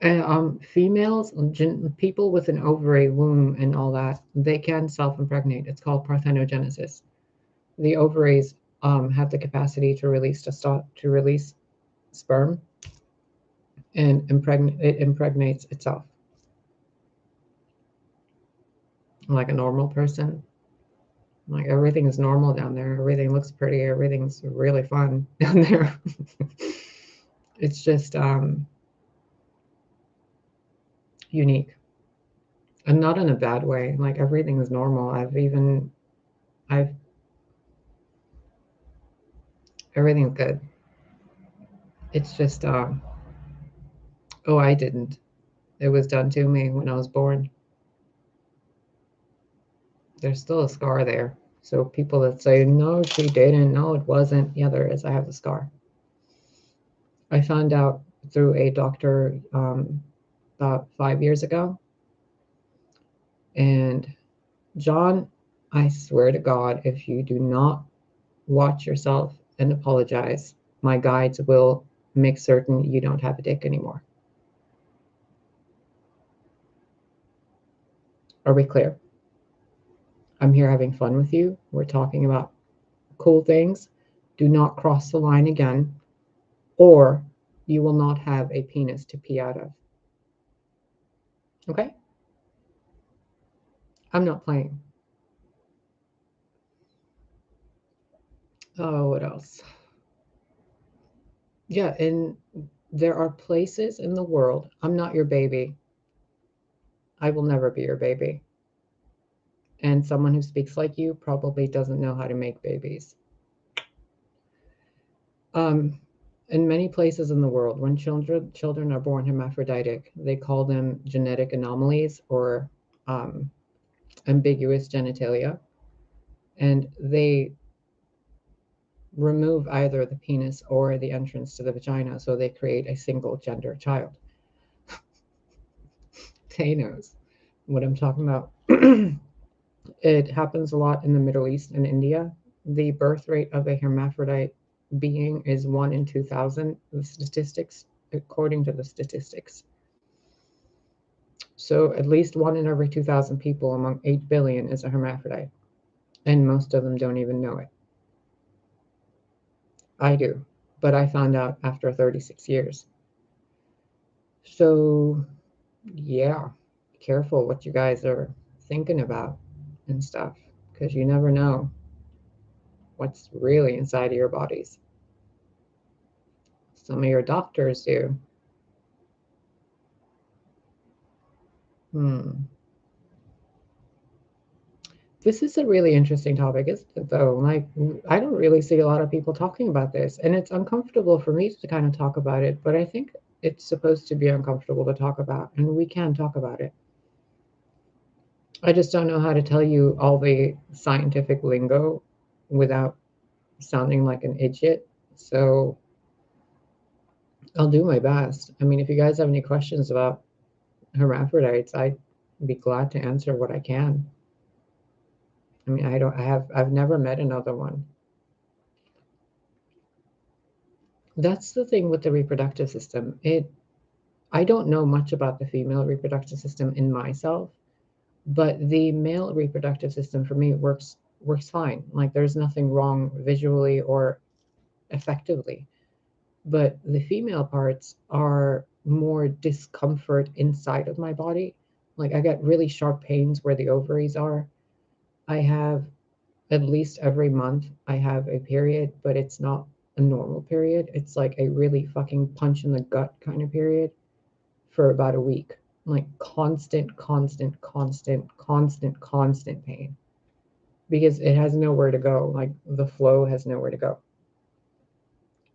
And females, people with an ovary, womb, and all that, they can self-impregnate. It's called parthenogenesis. The ovaries have the capacity to release sperm, and it impregnates itself like a normal person. Like everything is normal down there. Everything looks pretty. Everything's really fun down there. It's just unique, and not in a bad way. Like everything is normal. I've everything's good. It's just oh, I didn't. It was done to me when I was born. There's still a scar there. So people that say, no, she didn't, no, it wasn't. Yeah, there is. I have the scar. I found out through a doctor about 5 years ago. And John, I swear to God, if you do not watch yourself and apologize. My guides will make certain you don't have a dick anymore. Are we clear? I'm here having fun with you. We're talking about cool things. Do not cross the line again, or you will not have a penis to pee out of. Okay? I'm not playing. Oh, what else? Yeah, and there are places in the world. I'm not your baby. I will never be your baby. And someone who speaks like you probably doesn't know how to make babies. In many places in the world, when children are born hermaphroditic, they call them genetic anomalies or ambiguous genitalia, and they remove either the penis or the entrance to the vagina, so they create a single gender child. Tay knows what I'm talking about. It happens a lot in the Middle East and India. The birth rate of a hermaphrodite being is 1 in 2,000, the statistics, according to the statistics. So at least 1 in every 2,000 people among 8 billion is a hermaphrodite, and most of them don't even know it. I do, but I found out after 36 years. So, yeah, be careful what you guys are thinking about and stuff, because you never know what's really inside of your bodies. Some of your doctors do. This is a really interesting topic, isn't it, though? Like, I don't really see a lot of people talking about this, and it's uncomfortable for me to kind of talk about it, but I think it's supposed to be uncomfortable to talk about, and we can talk about it. I just don't know how to tell you all the scientific lingo without sounding like an idiot, so I'll do my best. I mean, if you guys have any questions about hermaphrodites, I'd be glad to answer what I can. I mean, I've never met another one. That's the thing with the reproductive system. I don't know much about the female reproductive system in myself, but the male reproductive system for me works fine. Like there's nothing wrong visually or effectively. But the female parts are more discomfort inside of my body. Like I get really sharp pains where the ovaries are. I have at least every month I have a period, but it's not a normal period. It's like a really fucking punch in the gut kind of period for about a week. Like constant, constant, constant, constant, constant pain. Because it has nowhere to go. Like the flow has nowhere to go.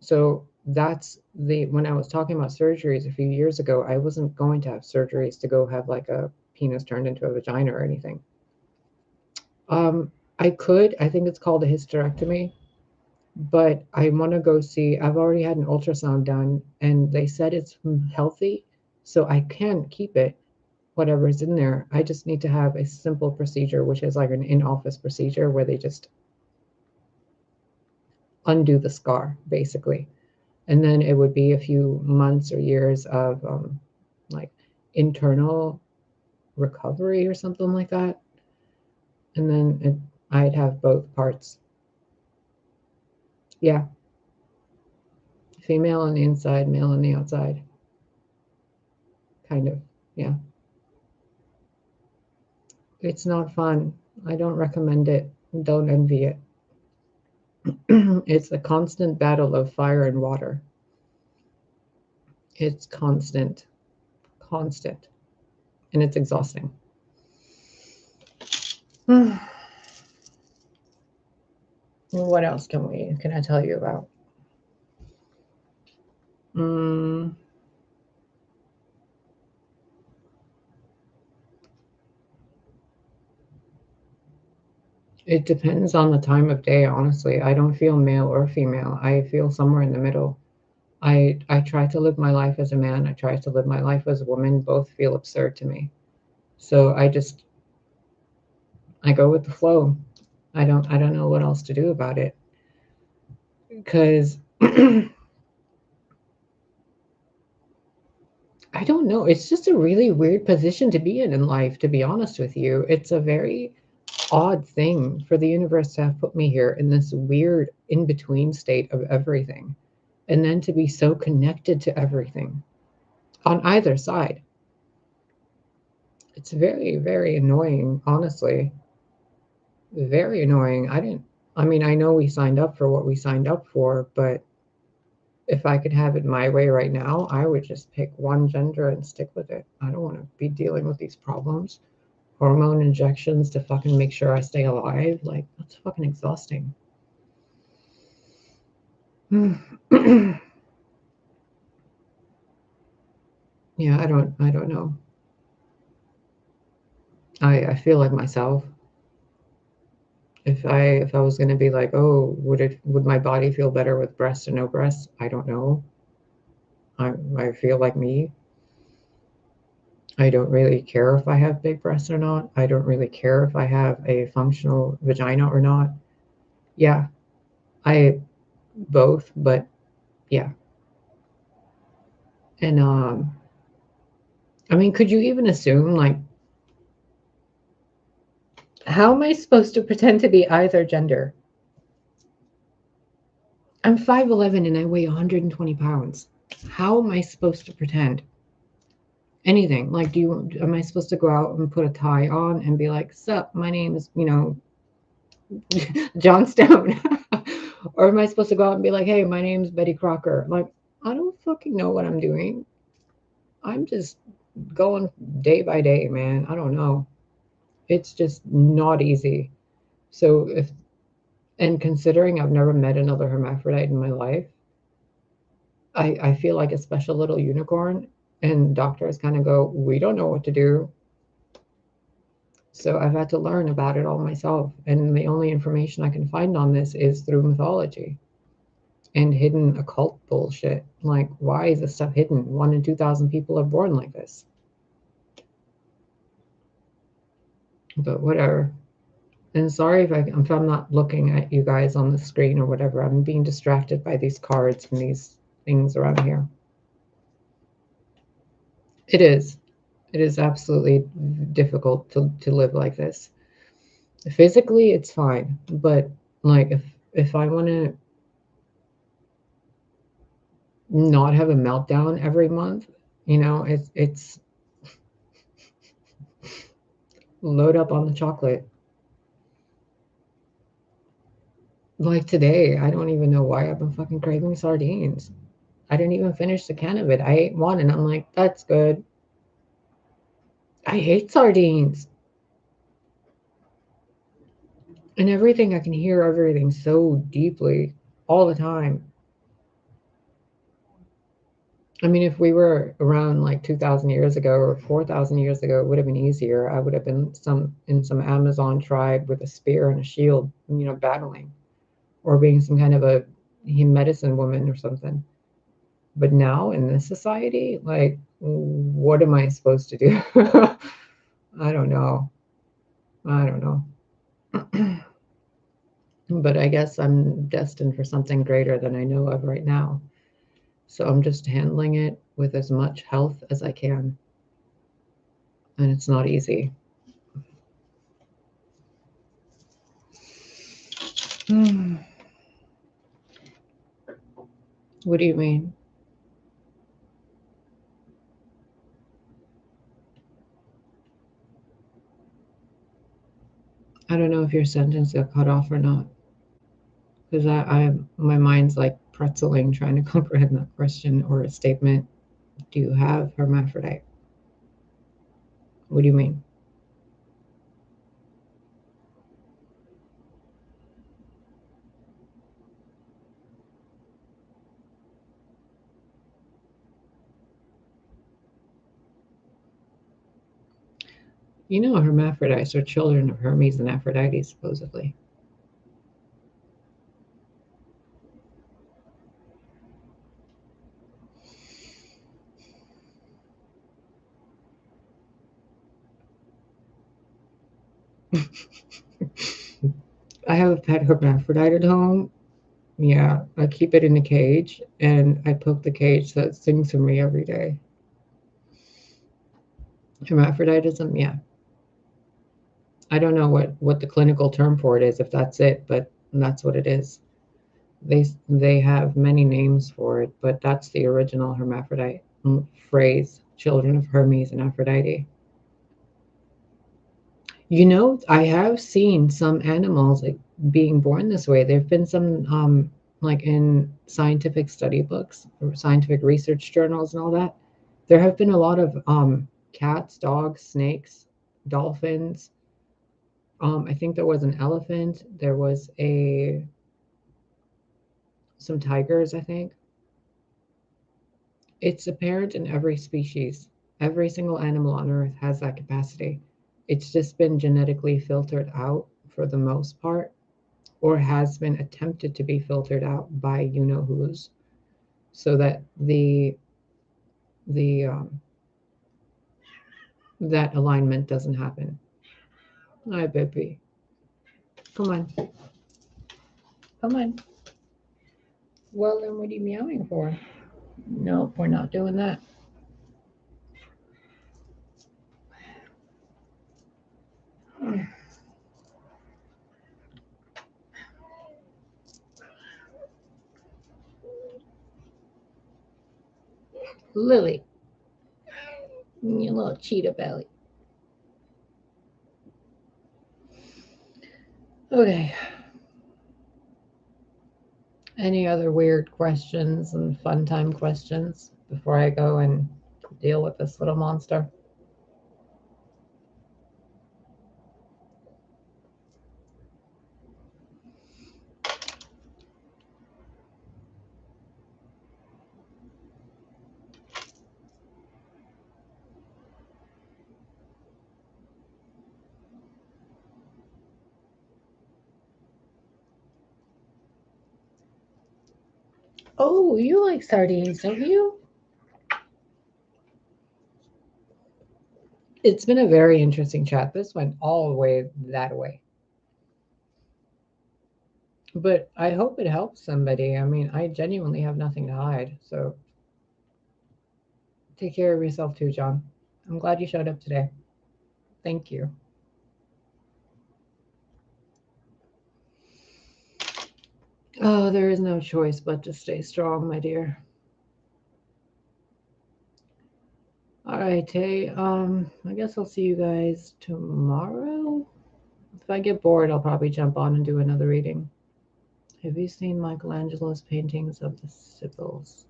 So that's when I was talking about surgeries a few years ago, I wasn't going to have surgeries to go have like a penis turned into a vagina or anything. I think it's called a hysterectomy, but I want to go see. I've already had an ultrasound done and they said it's healthy, so I can keep it, whatever's in there. I just need to have a simple procedure, which is like an in-office procedure where they just undo the scar, basically. And then it would be a few months or years of like internal recovery or something like that. And then I'd have both parts. Yeah. Female on the inside, male on the outside. Kind of. Yeah. It's not fun. I don't recommend it. Don't envy it. It's a constant battle of fire and water. It's constant, constant, and it's exhausting. What else can I tell you about? It depends on the time of day, honestly. I don't feel male or female. I feel somewhere in the middle. I try to live my life as a man. I try to live my life as a woman. Both feel absurd to me. So I go with the flow. I don't know what else to do about it. because I don't know. It's just a really weird position to be in life, to be honest with you. It's a very odd thing for the universe to have put me here in this weird in between state of everything, and then to be so connected to everything on either side. It's very, very annoying, honestly. Very annoying. I mean, I know we signed up for what we signed up for, but if I could have it my way right now, I would just pick one gender and stick with it. I don't want to be dealing with these problems. Hormone injections to fucking make sure I stay alive. Like, that's fucking exhausting. Yeah, I don't know. I feel like myself. If I was gonna be like, oh, would my body feel better with breasts or no breasts? I don't know. I feel like me. I don't really care if I have big breasts or not. I don't really care if I have a functional vagina or not. Yeah, I both, but yeah. And I mean, could you even assume like how am I supposed to pretend to be either gender? I'm 5'11" and I weigh 120 pounds. How am I supposed to pretend anything? Like, am I supposed to go out and put a tie on and be like, sup, my name is, John Stone? Or am I supposed to go out and be like, hey, my name's Betty Crocker? Like, I don't fucking know what I'm doing. I'm just going day by day, man. I don't know. It's just not easy. So and considering I've never met another hermaphrodite in my life, I feel like a special little unicorn, and doctors kind of go, we don't know what to do. So I've had to learn about it all myself. And the only information I can find on this is through mythology and hidden occult bullshit. Like, why is this stuff hidden? 1 in 2,000 people are born like this. But whatever. And sorry if I'm not looking at you guys on the screen or whatever. I'm being distracted by these cards and these things around here. It is. It is absolutely difficult to live like this. Physically, it's fine, but like if I want to not have a meltdown every month, it's load up on the chocolate. Like today, I don't even know why I've been fucking craving sardines. I didn't even finish the can of it. I ate one and I'm like, that's good. I hate sardines. And everything, I can hear everything so deeply all the time. I mean, if we were around like 2,000 years ago or 4,000 years ago, it would have been easier. I would have been in some Amazon tribe with a spear and a shield, battling, or being some kind of a medicine woman or something. But now in this society, like, what am I supposed to do? I don't know. I don't know. But I guess I'm destined for something greater than I know of right now. So I'm just handling it with as much health as I can. And it's not easy. What do you mean? I don't know if your sentence got cut off or not. Because my mind's like pretzeling trying to comprehend that question or a statement. Do you have hermaphrodite? What do you mean? Hermaphrodites are children of Hermes and Aphrodite, supposedly. I have a pet hermaphrodite at home, Yeah, I keep it in a cage, and I poke the cage so it sings for me every day. Hermaphroditism, yeah. I don't know what the clinical term for it is, if that's it, but that's what it is. They have many names for it, but that's the original hermaphrodite phrase, children of Hermes and Aphrodite. You know, I have seen some animals like being born this way. There've been some like in scientific study books or scientific research journals and all that. There have been a lot of cats, dogs, snakes, dolphins. I think there was an elephant. There was a some tigers, I think. It's apparent in every species. Every single animal on Earth has that capacity. It's just been genetically filtered out for the most part, or has been attempted to be filtered out by you know who's, so that the that alignment doesn't happen. Hi, baby. Come on. Come on. Well, then what are you meowing for? Nope, we're not doing that. Lily, you little cheetah belly. Okay. Any other weird questions and fun time questions before I go and deal with this little monster? Oh, you like sardines, don't you? It's been a very interesting chat. This went all the way that way. But I hope it helps somebody. I mean, I genuinely have nothing to hide. So take care of yourself too, John. I'm glad you showed up today. Thank you. Oh, there is no choice but to stay strong, my dear. All right, Tay. I guess I'll see you guys tomorrow. If I get bored, I'll probably jump on and do another reading. Have you seen Michelangelo's paintings of the Sibyls?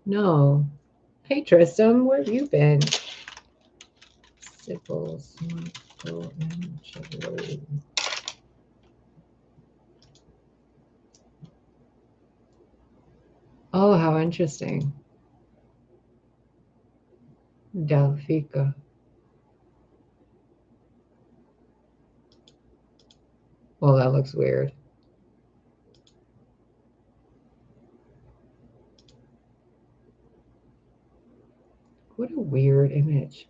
No. Hey, Tristam, where have you been? Sibyls, Michelangelo. Oh, how interesting. Delphica. Well, that looks weird. What a weird image.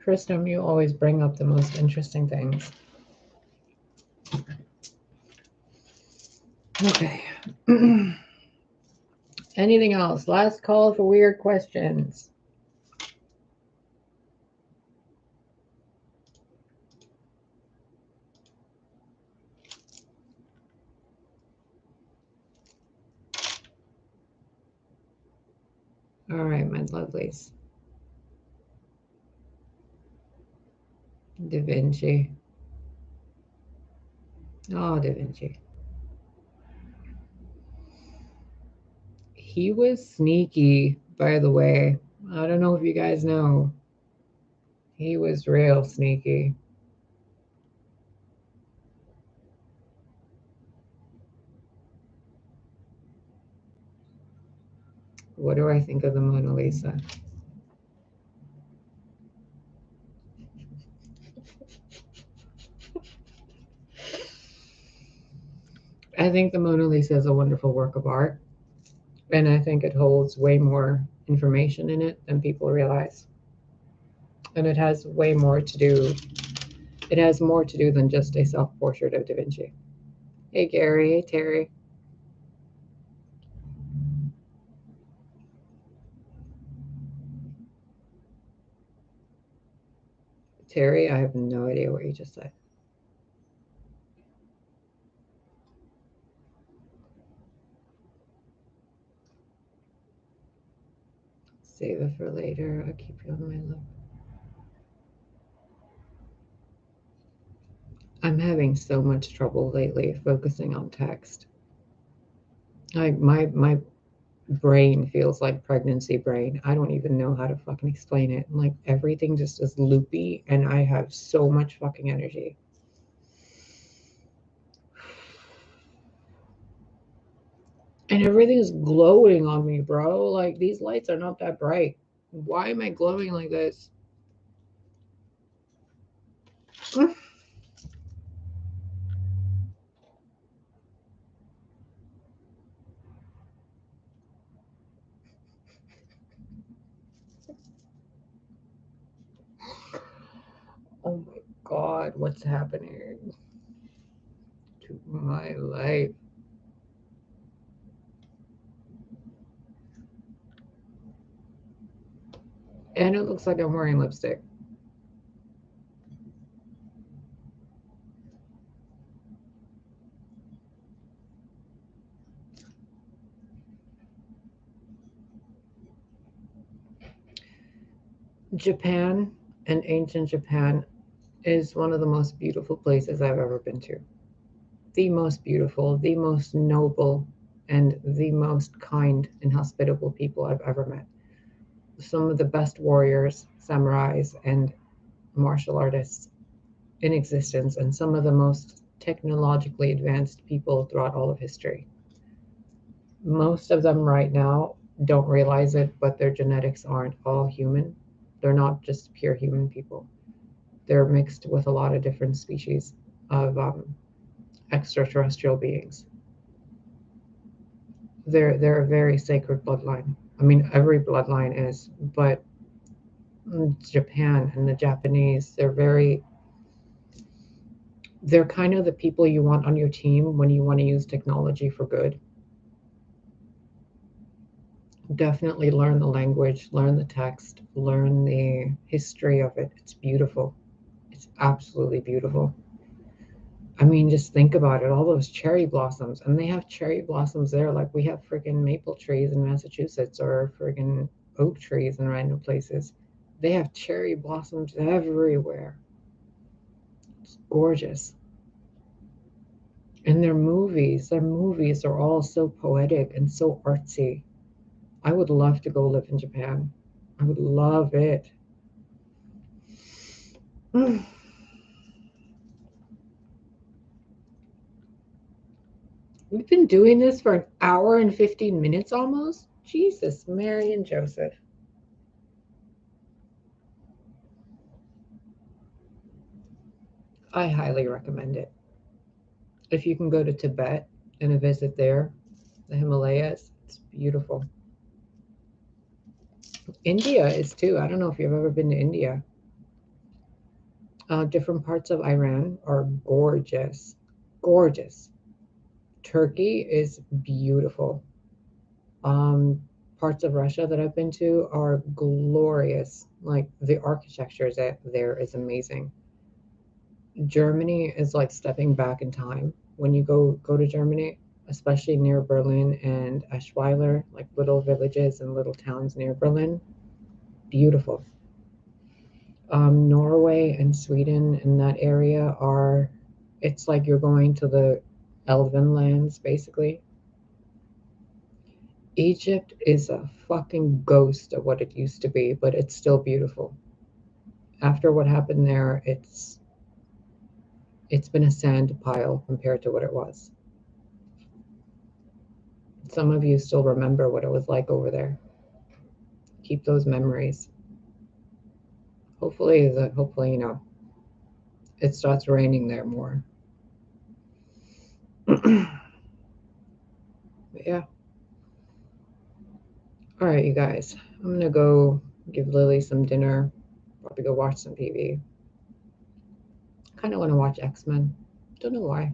Tristam, you always bring up the most interesting things. Okay. Anything else? Last call for weird questions. All right, my lovelies. Da Vinci. Oh, Da Vinci. He was sneaky, by the way. I don't know if you guys know. He was real sneaky. What do I think of the Mona Lisa? I think the Mona Lisa is a wonderful work of art, and I think it holds way more information in it than people realize. And it has way more to do It has more to do than just a self-portrait of Da Vinci. Hey, Gary. Hey, Terry. Terry, I have no idea what you just said. Save it for later. I'll keep you on my list. I'm having so much trouble lately focusing on text. Like my brain feels like pregnancy brain. I don't even know how to fucking explain it. Like everything just is loopy and I have so much fucking energy. And everything's glowing on me, bro. Like these lights are not that bright. Why am I glowing like this? Oh my God, what's happening to my life? And it looks like I'm wearing lipstick. Japan and ancient Japan is one of the most beautiful places I've ever been to. The most beautiful, the most noble, and the most kind and hospitable people I've ever met. Some of the best warriors, samurais, and martial artists in existence, and some of the most technologically advanced people throughout all of history. Most of them right now don't realize it, but their genetics aren't all human. They're not just pure human people. They're mixed with a lot of different species of extraterrestrial beings. They're a very sacred bloodline. I mean, every bloodline is, but Japan and the Japanese, they're kind of the people you want on your team when you want to use technology for good. Definitely learn the language, learn the text, learn the history of it. It's beautiful. It's absolutely beautiful. I mean, just think about it, all those cherry blossoms, and they have cherry blossoms there like we have friggin' maple trees in Massachusetts or friggin' oak trees in random places. They have cherry blossoms everywhere. It's gorgeous. And their movies are all so poetic and so artsy. I would love to go live in Japan. I would love it. We've been doing this for an hour and 15 minutes almost. Jesus, Mary and Joseph. I highly recommend it. If you can go to Tibet and visit there, the Himalayas, it's beautiful. India is too. I don't know if you've ever been to India. Different parts of Iran are gorgeous. Gorgeous. Turkey is beautiful. Parts of Russia that I've been to are glorious. Like the architecture there is amazing. Germany is like stepping back in time. When you go to Germany, especially near Berlin and Eschweiler, like little villages and little towns near Berlin, beautiful. Norway and Sweden in that area it's like you're going to the Elven lands, basically. Egypt is a fucking ghost of what it used to be, but it's still beautiful. After what happened there, it's been a sand pile compared to what it was. Some of you still remember what it was like over there. Keep those memories. Hopefully, it starts raining there more. Yeah. All right, you guys. I'm gonna go give Lily some dinner. Probably go watch some TV. kind of want to watch X-Men. Don't know why.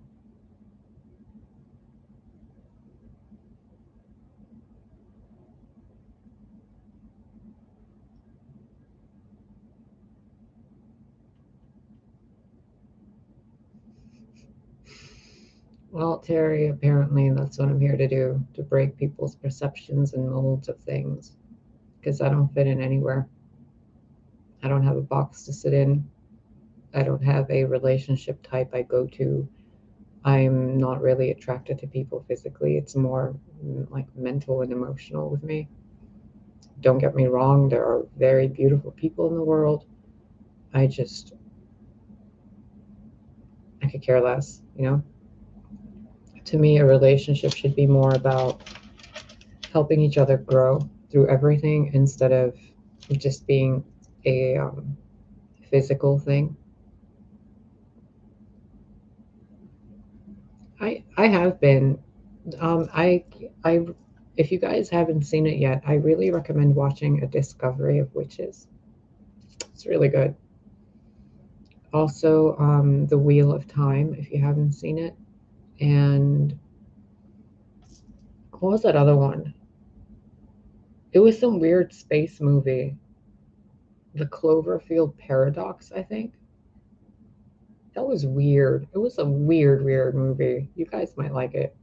Well, Terry, apparently that's what I'm here to do, to break people's perceptions and molds of things, because I don't fit in anywhere. I don't have a box to sit in. I don't have a relationship type I go to. I'm not really attracted to people physically. It's more like mental and emotional with me. Don't get me wrong, there are very beautiful people in the world. I could care less, you know? To me, a relationship should be more about helping each other grow through everything instead of just being a physical thing. I have been. I if you guys haven't seen it yet, I really recommend watching A Discovery of Witches. It's really good. Also, The Wheel of Time, if you haven't seen it. And what was that other one? It was some weird space movie. The Cloverfield Paradox, I think. That was weird. It was a weird, weird movie. You guys might like it.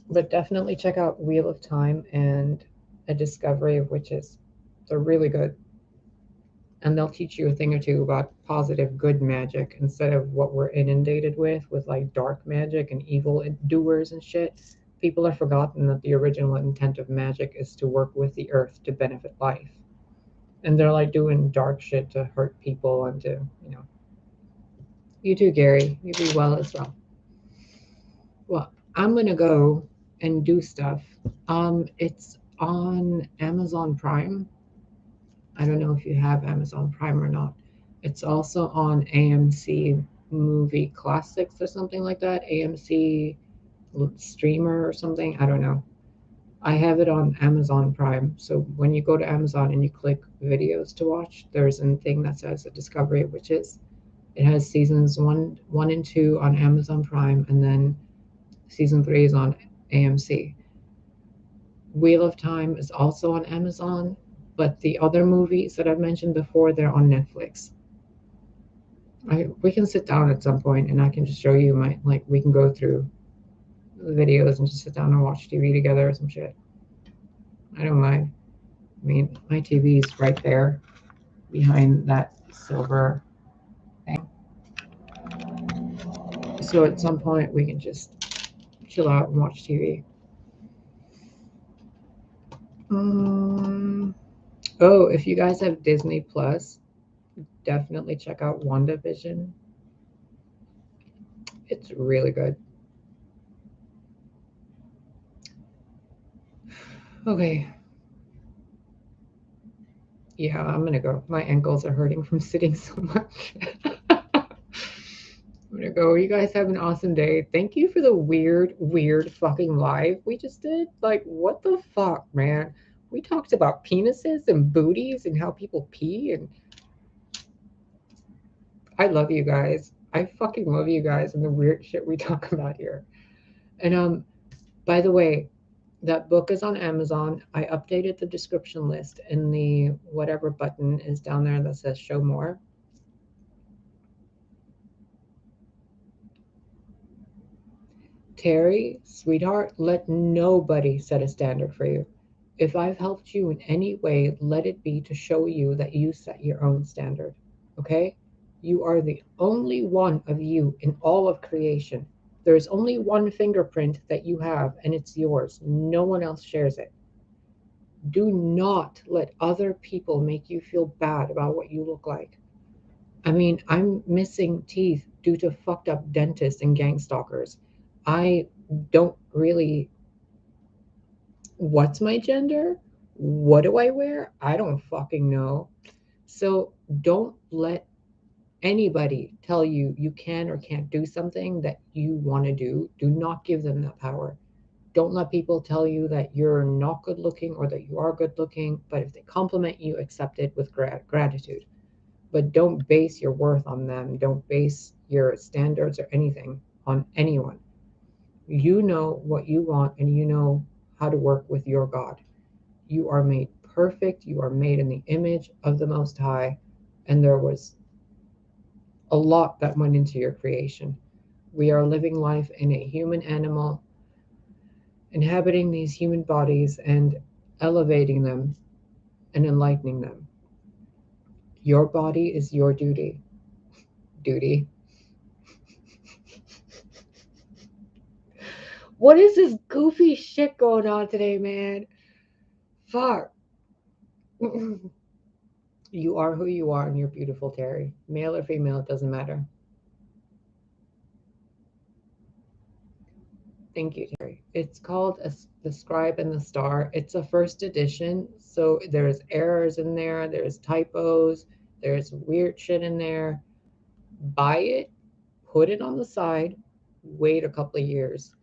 But definitely check out Wheel of Time and A Discovery of Witches. They're really good. And they'll teach you a thing or two about positive, good magic instead of what we're inundated with like dark magic and evil doers and shit. People have forgotten that the original intent of magic is to work with the earth to benefit life. And they're like doing dark shit to hurt people and to, you know. You too, Gary. You be well as well. Well, I'm gonna go and do stuff. It's on Amazon Prime. I don't know if you have Amazon Prime or not. It's also on AMC Movie Classics or something like that. AMC Streamer or something. I don't know. I have it on Amazon Prime. So when you go to Amazon and you click videos to watch, there's a thing that says A Discovery of Witches. It has seasons one and two on Amazon Prime, and then season 3 is on AMC. Wheel of Time is also on Amazon, but the other movies that I've mentioned before, they're on Netflix. We can sit down at some point and I can just show you we can go through the videos and just sit down and watch TV together or some shit. I don't mind. I mean, my TV is right there behind that silver thing. So at some point we can just chill out and watch TV. Oh, if you guys have Disney Plus, definitely check out WandaVision. It's really good. Okay. Yeah, I'm gonna go. My ankles are hurting from sitting so much. I'm gonna go. You guys have an awesome day. Thank you for the weird, weird fucking live we just did. Like, what the fuck, man? We talked about penises and booties and how people pee, and I love you guys. I fucking love you guys and the weird shit we talk about here. And by the way, that book is on Amazon. I updated the description list, and the whatever button is down there that says show more. Terry, sweetheart, let nobody set a standard for you. If I've helped you in any way, let it be to show you that you set your own standard. Okay? You are the only one of you in all of creation. There's only one fingerprint that you have, and it's yours. No one else shares it. Do not let other people make you feel bad about what you look like. I mean, I'm missing teeth due to fucked up dentists and gang stalkers. I don't really. What's my gender? What do I wear? I don't fucking know. So don't let anybody tell you you can or can't do something that you want to do. Do not give them that power. Don't let people tell you that you're not good looking or that you are good looking, but if they compliment you, accept it with gratitude. but don't base your worth on them. Don't base your standards or anything on anyone. You know what you want, and you know how to work with your God. You are made perfect. You are made in the image of the Most High, and there was a lot that went into your creation. We are living life in a human animal, inhabiting these human bodies and elevating them and enlightening them. Your body is your duty. Duty. What is this goofy shit going on today, man? Fuck. You are who you are, and you're beautiful, Terry. Male or female, it doesn't matter. Thank you, Terry. It's called The Scribe and the Star. It's a first edition, so there's errors in there, there's typos, there's weird shit in there. Buy it, put it on the side, wait a couple of years.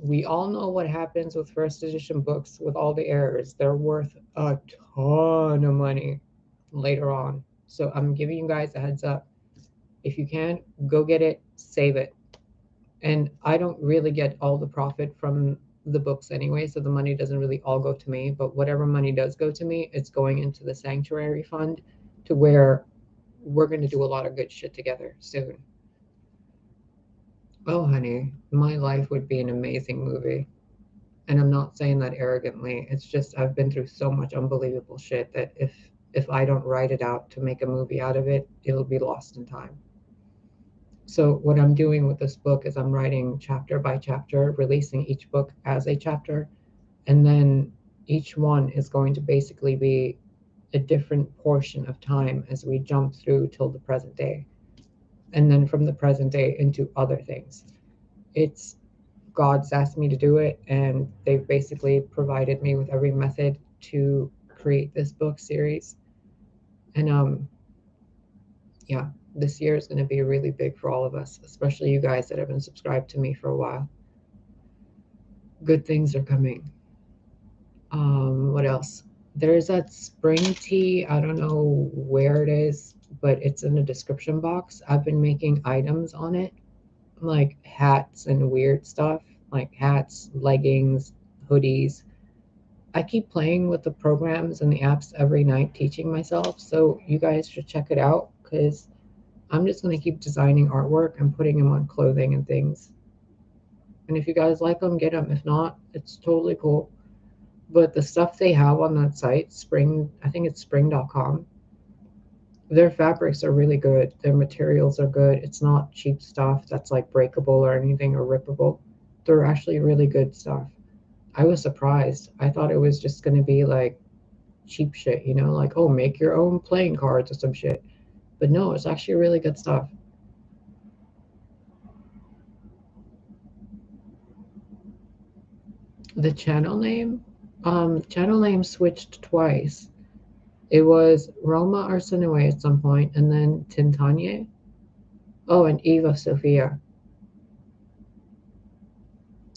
We all know what happens with first edition books with all the errors. They're worth a ton of money later on. So I'm giving you guys a heads up. If you can, go get it, save it. And I don't really get all the profit from the books anyway, so the money doesn't really all go to me. But whatever money does go to me, it's going into the sanctuary fund, to where we're going to do a lot of good shit together soon. Oh, honey, my life would be an amazing movie. And I'm not saying that arrogantly. It's just I've been through so much unbelievable shit that if I don't write it out to make a movie out of it, it'll be lost in time. So what I'm doing with this book is I'm writing chapter by chapter, releasing each book as a chapter, and then each one is going to basically be a different portion of time as we jump through till the present day, and then from the present day into other things. It's God's asked me to do it, and they've basically provided me with every method to create this book series. And yeah, this year is going to be really big for all of us, especially you guys that have been subscribed to me for a while. Good things are coming. What else? There's that spring tea. I don't know where it is, but it's in the description box. I've been making items on it, like hats and weird stuff, like hats, leggings, hoodies. I keep playing with the programs and the apps every night, teaching myself. So you guys should check it out, because I'm just going to keep designing artwork and putting them on clothing and things. And if you guys like them, get them. If not, it's totally cool. But the stuff they have on that site, Spring, I think it's spring.com, their fabrics are really good. Their materials are good. It's not cheap stuff that's like breakable or anything or rippable. They're actually really good stuff. I was surprised. I thought it was just going to be like cheap shit, you know, like, oh, make your own playing cards or some shit. But no, it's actually really good stuff. The channel name switched twice. It was Roma Arsinoe at some point, and then Tintanye. Oh, and Eva Sophia.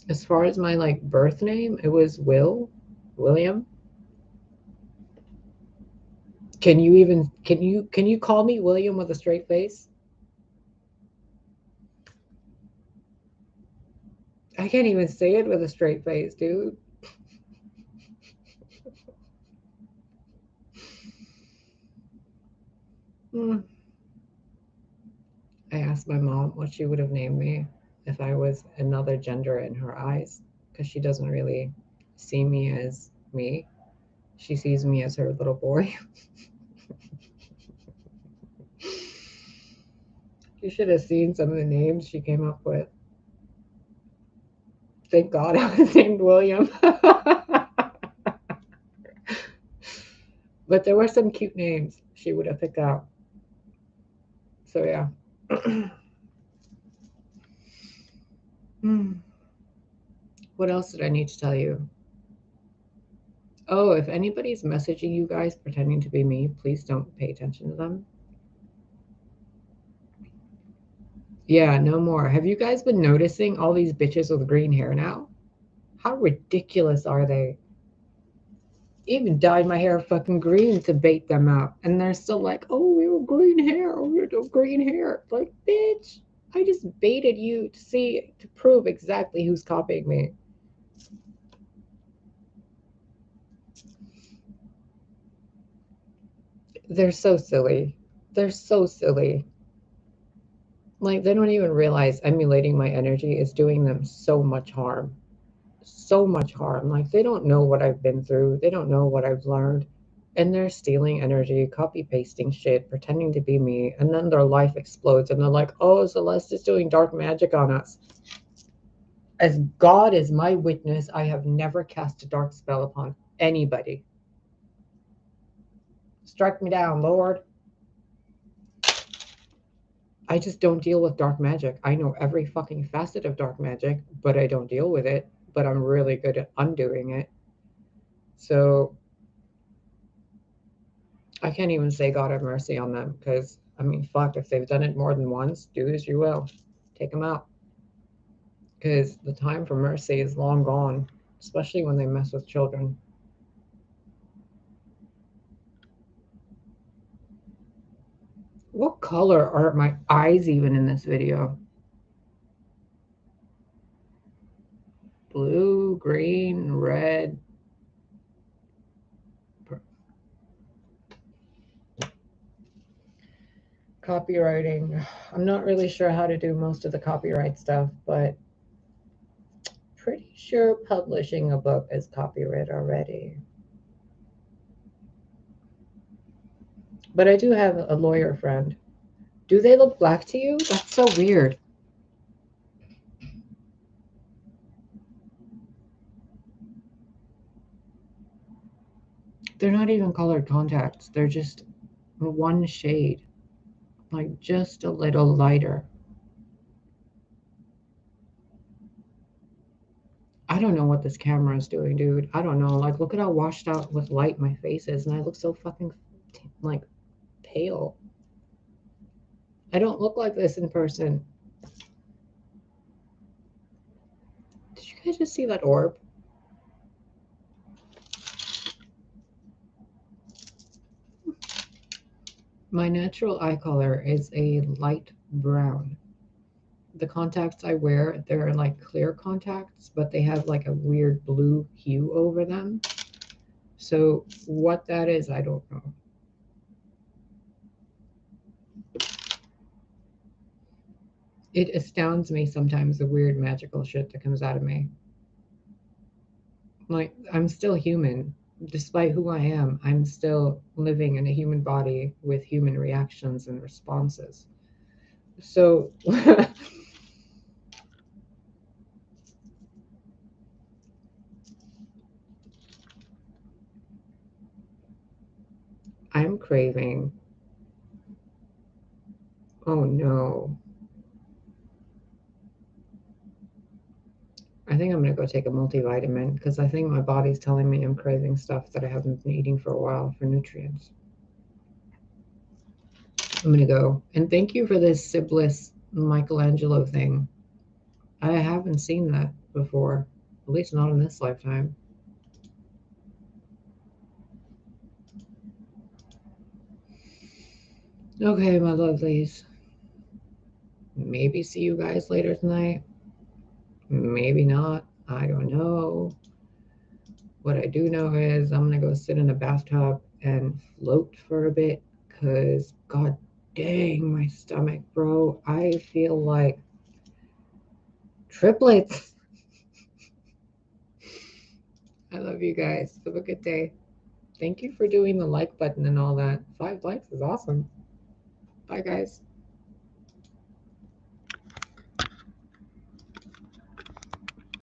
As far as my like birth name, it was William. Can you call me William with a straight face? I can't even say it with a straight face, dude. I asked my mom what she would have named me if I was another gender in her eyes, because she doesn't really see me as me. She sees me as her little boy. You should have seen some of the names she came up with. Thank God I was named William. But there were some cute names she would have picked out. So yeah. What else did I need to tell you? Oh, if anybody's messaging you guys pretending to be me, please don't pay attention to them. Yeah, no more. Have you guys been noticing all these bitches with green hair now? How ridiculous are they? Even dyed my hair fucking green to bait them out. And they're still like, oh, we have green hair. We have green hair. Like, bitch, I just baited you to see, to prove exactly who's copying me. They're so silly. They're so silly. Like, they don't even realize emulating my energy is doing them so much harm. So much harm. Like, they don't know what I've been through. They don't know what I've learned. And they're stealing energy, copy pasting shit, pretending to be me. And then their life explodes and they're like, oh, Celeste is doing dark magic on us. As God is my witness, I have never cast a dark spell upon anybody. Strike me down, Lord. I just don't deal with dark magic. I know every fucking facet of dark magic, but I don't deal with it. But I'm really good at undoing it. So I can't even say God have mercy on them because, I mean, fuck, if they've done it more than once, do as you will. Take them out. Because the time for mercy is long gone, especially when they mess with children. What color are my eyes even in this video? Blue, green, red. Copywriting. I'm not really sure how to do most of the copyright stuff, but pretty sure publishing a book is copyright already. But I do have a lawyer friend. Do they look black to you? That's so weird. They're not even colored contacts. They're just one shade, like just a little lighter. I don't know what this camera is doing, dude. I don't know. Like, look at how washed out with light my face is, and I look so fucking like pale. I don't look like this in person. Did you guys just see that orb? My natural eye color is a light brown. The contacts I wear, they're like clear contacts, but they have like a weird blue hue over them. So what that is, I don't know. It astounds me sometimes, the weird magical shit that comes out of me. Like, I'm still human. Despite who I am, I'm still living in a human body with human reactions and responses. So I'm craving. Oh no. I think I'm gonna go take a multivitamin because I think my body's telling me I'm craving stuff that I haven't been eating for a while for nutrients. I'm gonna go. And thank you for this Sibless Michelangelo thing. I haven't seen that before, at least not in this lifetime. Okay, my lovelies. Maybe see you guys later tonight. Maybe not. I don't know. What I do know is I'm gonna go sit in a bathtub and float for a bit because god dang my stomach, bro. I feel like triplets. I love you guys. Have a good day. Thank you for doing the like button and all that. 5 likes is awesome. Bye, guys.